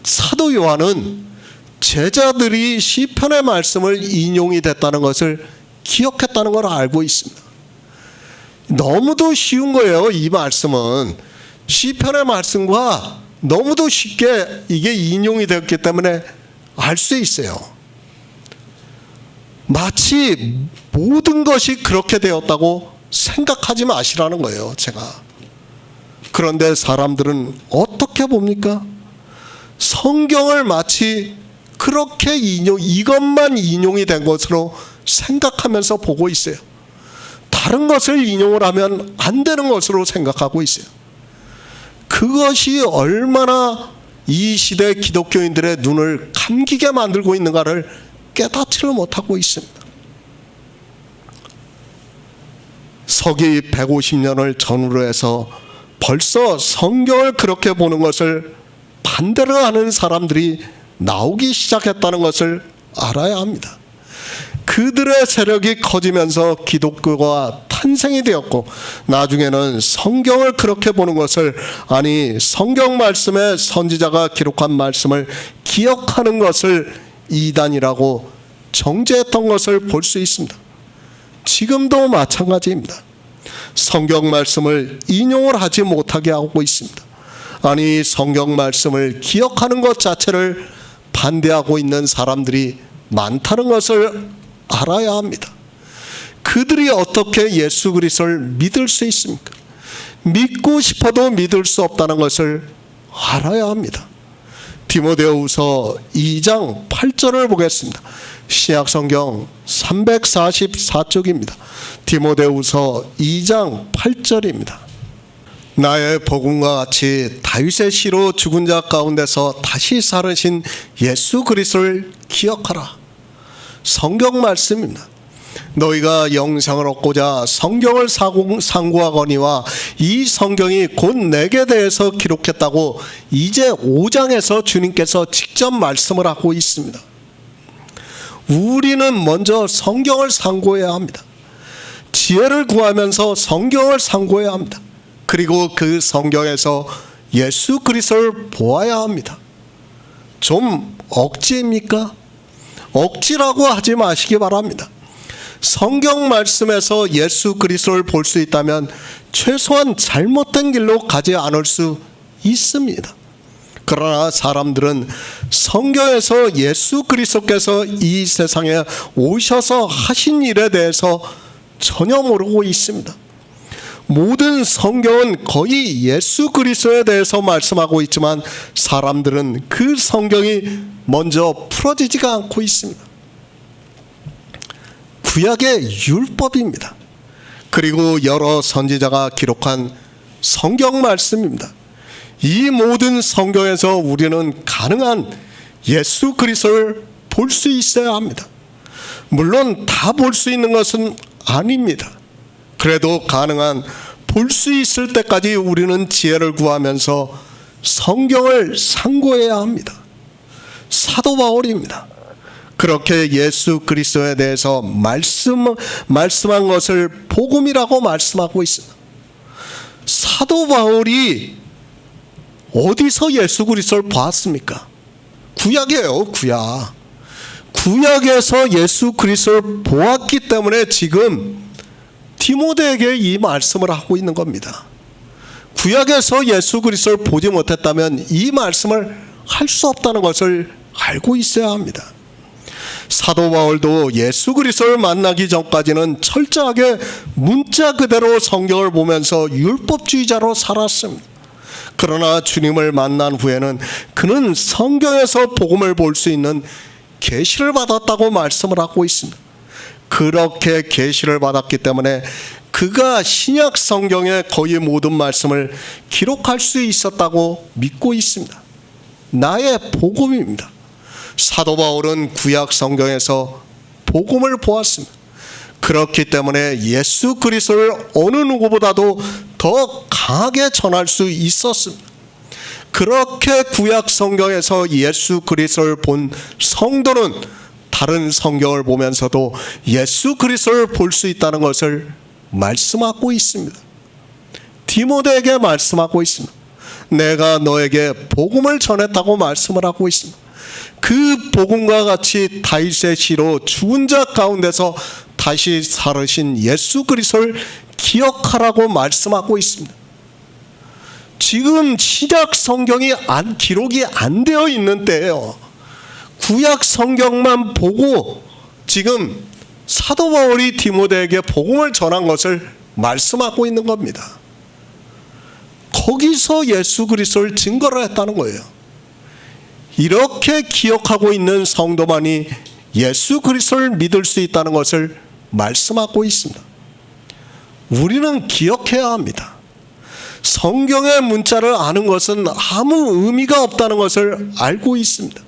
사도 요한은 제자들이 시편의 말씀을 인용이 됐다는 것을 기억했다는 걸 알고 있습니다. 너무도 쉬운 거예요. 이 말씀은 시편의 말씀과 너무도 쉽게 이게 인용이 되었기 때문에 알 수 있어요. 마치 모든 것이 그렇게 되었다고 생각하지 마시라는 거예요, 제가. 그런데 사람들은 어떻게 봅니까? 성경을 마치 그렇게 이것만 인용이 된 것으로 생각하면서 보고 있어요. 다른 것을 인용을 하면 안 되는 것으로 생각하고 있어요. 그것이 얼마나 이 시대 기독교인들의 눈을 감기게 만들고 있는가를 깨닫지를 못하고 있습니다. 서기 150년을 전후로 해서 벌써 성경을 그렇게 보는 것을 반대로 하는 사람들이 나오기 시작했다는 것을 알아야 합니다. 그들의 세력이 커지면서 기독교가 탄생이 되었고, 나중에는 성경을 그렇게 보는 것을, 아니 성경 말씀에 선지자가 기록한 말씀을 기억하는 것을 이단이라고 정죄했던 것을 볼 수 있습니다. 지금도 마찬가지입니다. 성경 말씀을 인용을 하지 못하게 하고 있습니다. 아니 성경 말씀을 기억하는 것 자체를 반대하고 있는 사람들이 많다는 것을 알아야 합니다. 그들이 어떻게 예수 그리스도를 믿을 수 있습니까? 믿고 싶어도 믿을 수 없다는 것을 알아야 합니다. 디모데후서 2장 8절을 보겠습니다. 신약성경 344쪽입니다. 디모데후서 2장 8절입니다. 나의 복음과 같이 다윗의 시로 죽은 자 가운데서 다시 살으신 예수 그리스도를 기억하라. 성경 말씀입니다. 너희가 영생을 얻고자 성경을 상고하거니와 이 성경이 곧 내게 대해서 기록했다고 이제 5장에서 주님께서 직접 말씀을 하고 있습니다. 우리는 먼저 성경을 상고해야 합니다. 지혜를 구하면서 성경을 상고해야 합니다. 그리고 그 성경에서 예수 그리스도를 보아야 합니다. 좀 억지입니까? 억지라고 하지 마시기 바랍니다. 성경 말씀에서 예수 그리스도를 볼 수 있다면 최소한 잘못된 길로 가지 않을 수 있습니다. 그러나 사람들은 성경에서 예수 그리스도께서 이 세상에 오셔서 하신 일에 대해서 전혀 모르고 있습니다. 모든 성경은 거의 예수 그리스도에 대해서 말씀하고 있지만 사람들은 그 성경이 먼저 풀어지지가 않고 있습니다. 구약의 율법입니다. 그리고 여러 선지자가 기록한 성경 말씀입니다. 이 모든 성경에서 우리는 가능한 예수 그리스도를 볼 수 있어야 합니다. 물론 다 볼 수 있는 것은 아닙니다. 그래도 가능한 볼 수 있을 때까지 우리는 지혜를 구하면서 성경을 상고해야 합니다. 사도 바울입니다. 그렇게 예수 그리스도에 대해서 말씀한 것을 복음이라고 말씀하고 있습니다. 사도 바울이 어디서 예수 그리스도를 봤습니까? 구약이에요, 구약. 구약에서 예수 그리스도를 보았기 때문에 지금 디모데에게 이 말씀을 하고 있는 겁니다. 구약에서 예수 그리스도를 보지 못했다면 이 말씀을 할 수 없다는 것을 알고 있어야 합니다. 사도 바울도 예수 그리스도를 만나기 전까지는 철저하게 문자 그대로 성경을 보면서 율법주의자로 살았습니다. 그러나 주님을 만난 후에는 그는 성경에서 복음을 볼 수 있는 계시를 받았다고 말씀을 하고 있습니다. 그렇게 계시를 받았기 때문에 그가 신약 성경의 거의 모든 말씀을 기록할 수 있었다고 믿고 있습니다. 나의 복음입니다. 사도 바울은 구약 성경에서 복음을 보았습니다. 그렇기 때문에 예수 그리스도를 어느 누구보다도 더 강하게 전할 수 있었습니다. 그렇게 구약 성경에서 예수 그리스도를 본 성도는 다른 성경을 보면서도 예수 그리스도를 볼 수 있다는 것을 말씀하고 있습니다. 디모데에게 말씀하고 있습니다. 내가 너에게 복음을 전했다고 말씀을 하고 있습니다. 그 복음과 같이 다윗의 시로 죽은 자 가운데서 다시 살으신 예수 그리스도를 기억하라고 말씀하고 있습니다. 지금 신약 성경이 기록이 안 되어 있는 때예요. 구약 성경만 보고 지금 사도 바울이 디모데에게 복음을 전한 것을 말씀하고 있는 겁니다. 거기서 예수 그리스도를 증거를 했다는 거예요. 이렇게 기억하고 있는 성도만이 예수 그리스도를 믿을 수 있다는 것을 말씀하고 있습니다. 우리는 기억해야 합니다. 성경의 문자를 아는 것은 아무 의미가 없다는 것을 알고 있습니다.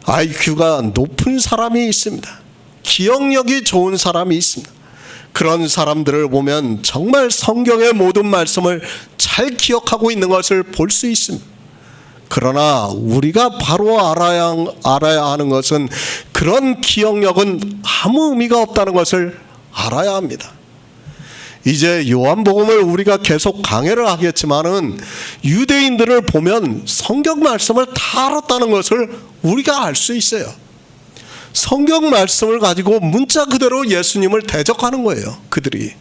IQ가 높은 사람이 있습니다. 기억력이 좋은 사람이 있습니다. 그런 사람들을 보면 정말 성경의 모든 말씀을 잘 기억하고 있는 것을 볼 수 있습니다. 그러나 우리가 바로 알아야 하는 것은 그런 기억력은 아무 의미가 없다는 것을 알아야 합니다. 이제 요한복음을 우리가 계속 강해를 하겠지만은 유대인들을 보면 성경 말씀을 다 알았다는 것을 우리가 알 수 있어요. 성경 말씀을 가지고 문자 그대로 예수님을 대적하는 거예요. 그들이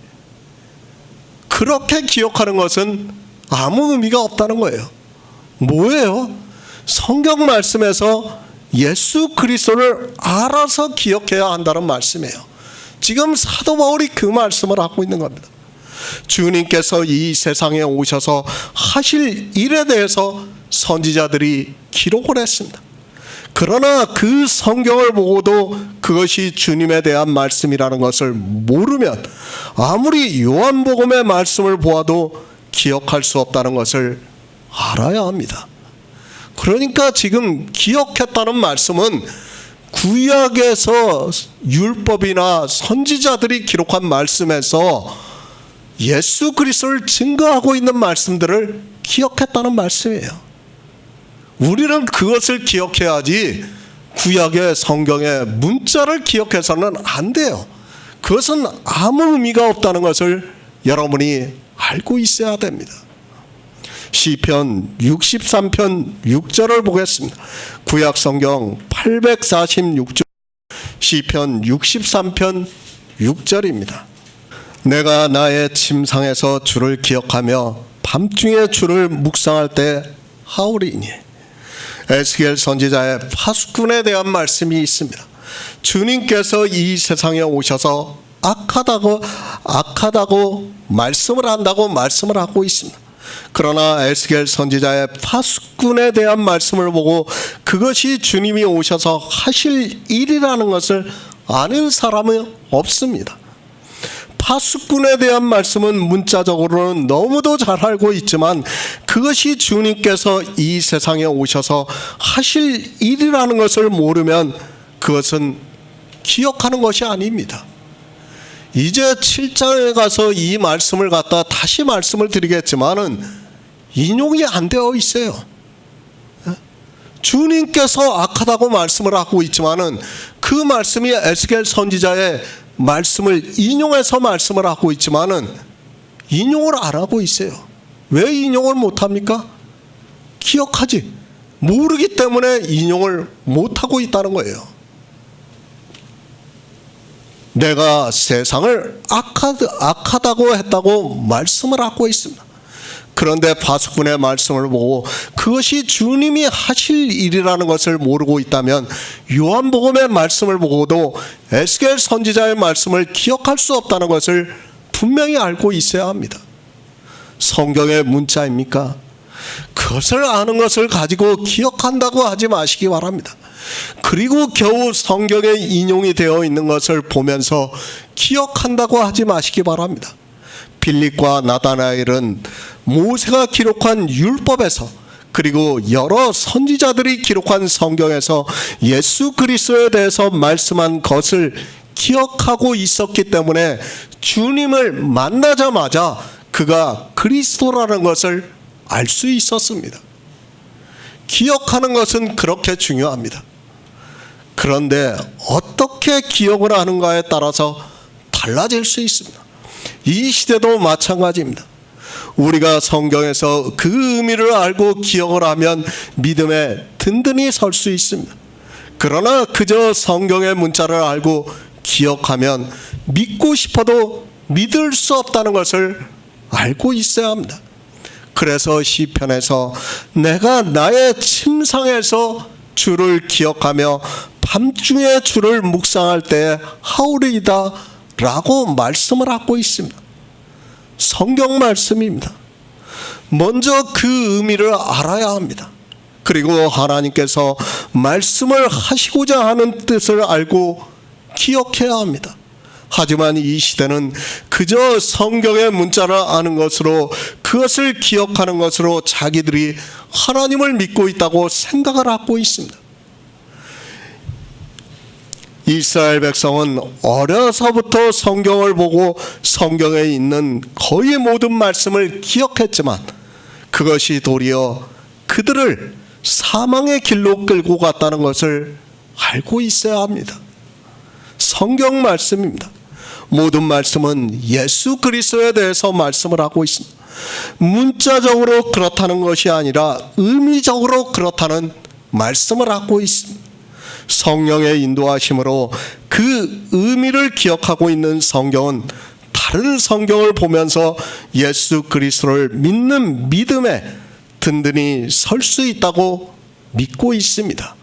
그렇게 기억하는 것은 아무 의미가 없다는 거예요. 뭐예요? 성경 말씀에서 예수 그리스도를 알아서 기억해야 한다는 말씀이에요. 지금 사도 바울이 그 말씀을 하고 있는 겁니다. 주님께서 이 세상에 오셔서 하실 일에 대해서 선지자들이 기록을 했습니다. 그러나 그 성경을 보고도 그것이 주님에 대한 말씀이라는 것을 모르면 아무리 요한복음의 말씀을 보아도 기억할 수 없다는 것을 알아야 합니다. 그러니까 지금 기억했다는 말씀은 구약에서 율법이나 선지자들이 기록한 말씀에서 예수 그리스도를 증거하고 있는 말씀들을 기억했다는 말씀이에요. 우리는 그것을 기억해야지 구약의 성경의 문자를 기억해서는 안 돼요. 그것은 아무 의미가 없다는 것을 여러분이 알고 있어야 됩니다. 시편 63편 6절을 보겠습니다. 구약 성경 846쪽 시편 63편 6절입니다. 내가 나의 침상에서 주를 기억하며 밤중에 주를 묵상할 때 하오리니. 에스겔 선지자의 파수꾼에 대한 말씀이 있습니다. 주님께서 이 세상에 오셔서 악하다고 말씀을 한다고 말씀을 하고 있습니다. 그러나 에스겔 선지자의 파수꾼에 대한 말씀을 보고 그것이 주님이 오셔서 하실 일이라는 것을 아는 사람은 없습니다. 파수꾼에 대한 말씀은 문자적으로는 너무도 잘 알고 있지만 그것이 주님께서 이 세상에 오셔서 하실 일이라는 것을 모르면 그것은 기억하는 것이 아닙니다. 이제 7장에 가서 이 말씀을 갖다 다시 말씀을 드리겠지만은 인용이 안 되어 있어요. 주님께서 악하다고 말씀을 하고 있지만은 그 말씀이 에스겔 선지자의 말씀을 인용해서 말씀을 하고 있지만은 인용을 안 하고 있어요. 왜 인용을 못 합니까? 기억하지 모르기 때문에 인용을 못 하고 있다는 거예요. 내가 세상을 악하다고 했다고 말씀을 하고 있습니다. 그런데 파수꾼의 말씀을 보고 그것이 주님이 하실 일이라는 것을 모르고 있다면 요한복음의 말씀을 보고도 에스겔 선지자의 말씀을 기억할 수 없다는 것을 분명히 알고 있어야 합니다. 성경의 문자입니까? 그것을 아는 것을 가지고 기억한다고 하지 마시기 바랍니다. 그리고 겨우 성경에 인용이 되어 있는 것을 보면서 기억한다고 하지 마시기 바랍니다. 빌립과 나다나엘은 모세가 기록한 율법에서 그리고 여러 선지자들이 기록한 성경에서 예수 그리스도에 대해서 말씀한 것을 기억하고 있었기 때문에 주님을 만나자마자 그가 그리스도라는 것을 알 수 있었습니다. 기억하는 것은 그렇게 중요합니다. 그런데 어떻게 기억을 하는가에 따라서 달라질 수 있습니다. 이 시대도 마찬가지입니다. 우리가 성경에서 그 의미를 알고 기억을 하면 믿음에 든든히 설 수 있습니다. 그러나 그저 성경의 문자를 알고 기억하면 믿고 싶어도 믿을 수 없다는 것을 알고 있어야 합니다. 그래서 시편에서 내가 나의 침상에서 주를 기억하며 밤중에 주를 묵상할 때 하오리이다 라고 말씀을 하고 있습니다. 성경 말씀입니다. 먼저 그 의미를 알아야 합니다. 그리고 하나님께서 말씀을 하시고자 하는 뜻을 알고 기억해야 합니다. 하지만 이 시대는 그저 성경의 문자를 아는 것으로 그것을 기억하는 것으로 자기들이 하나님을 믿고 있다고 생각을 하고 있습니다. 이스라엘 백성은 어려서부터 성경을 보고 성경에 있는 거의 모든 말씀을 기억했지만 그것이 도리어 그들을 사망의 길로 끌고 갔다는 것을 알고 있어야 합니다. 성경 말씀입니다. 모든 말씀은 예수 그리스도에 대해서 말씀을 하고 있습니다. 문자적으로 그렇다는 것이 아니라 의미적으로 그렇다는 말씀을 하고 있습니다. 성령의 인도하심으로 그 의미를 기억하고 있는 성경은 다른 성경을 보면서 예수 그리스도를 믿는 믿음에 든든히 설 수 있다고 믿고 있습니다.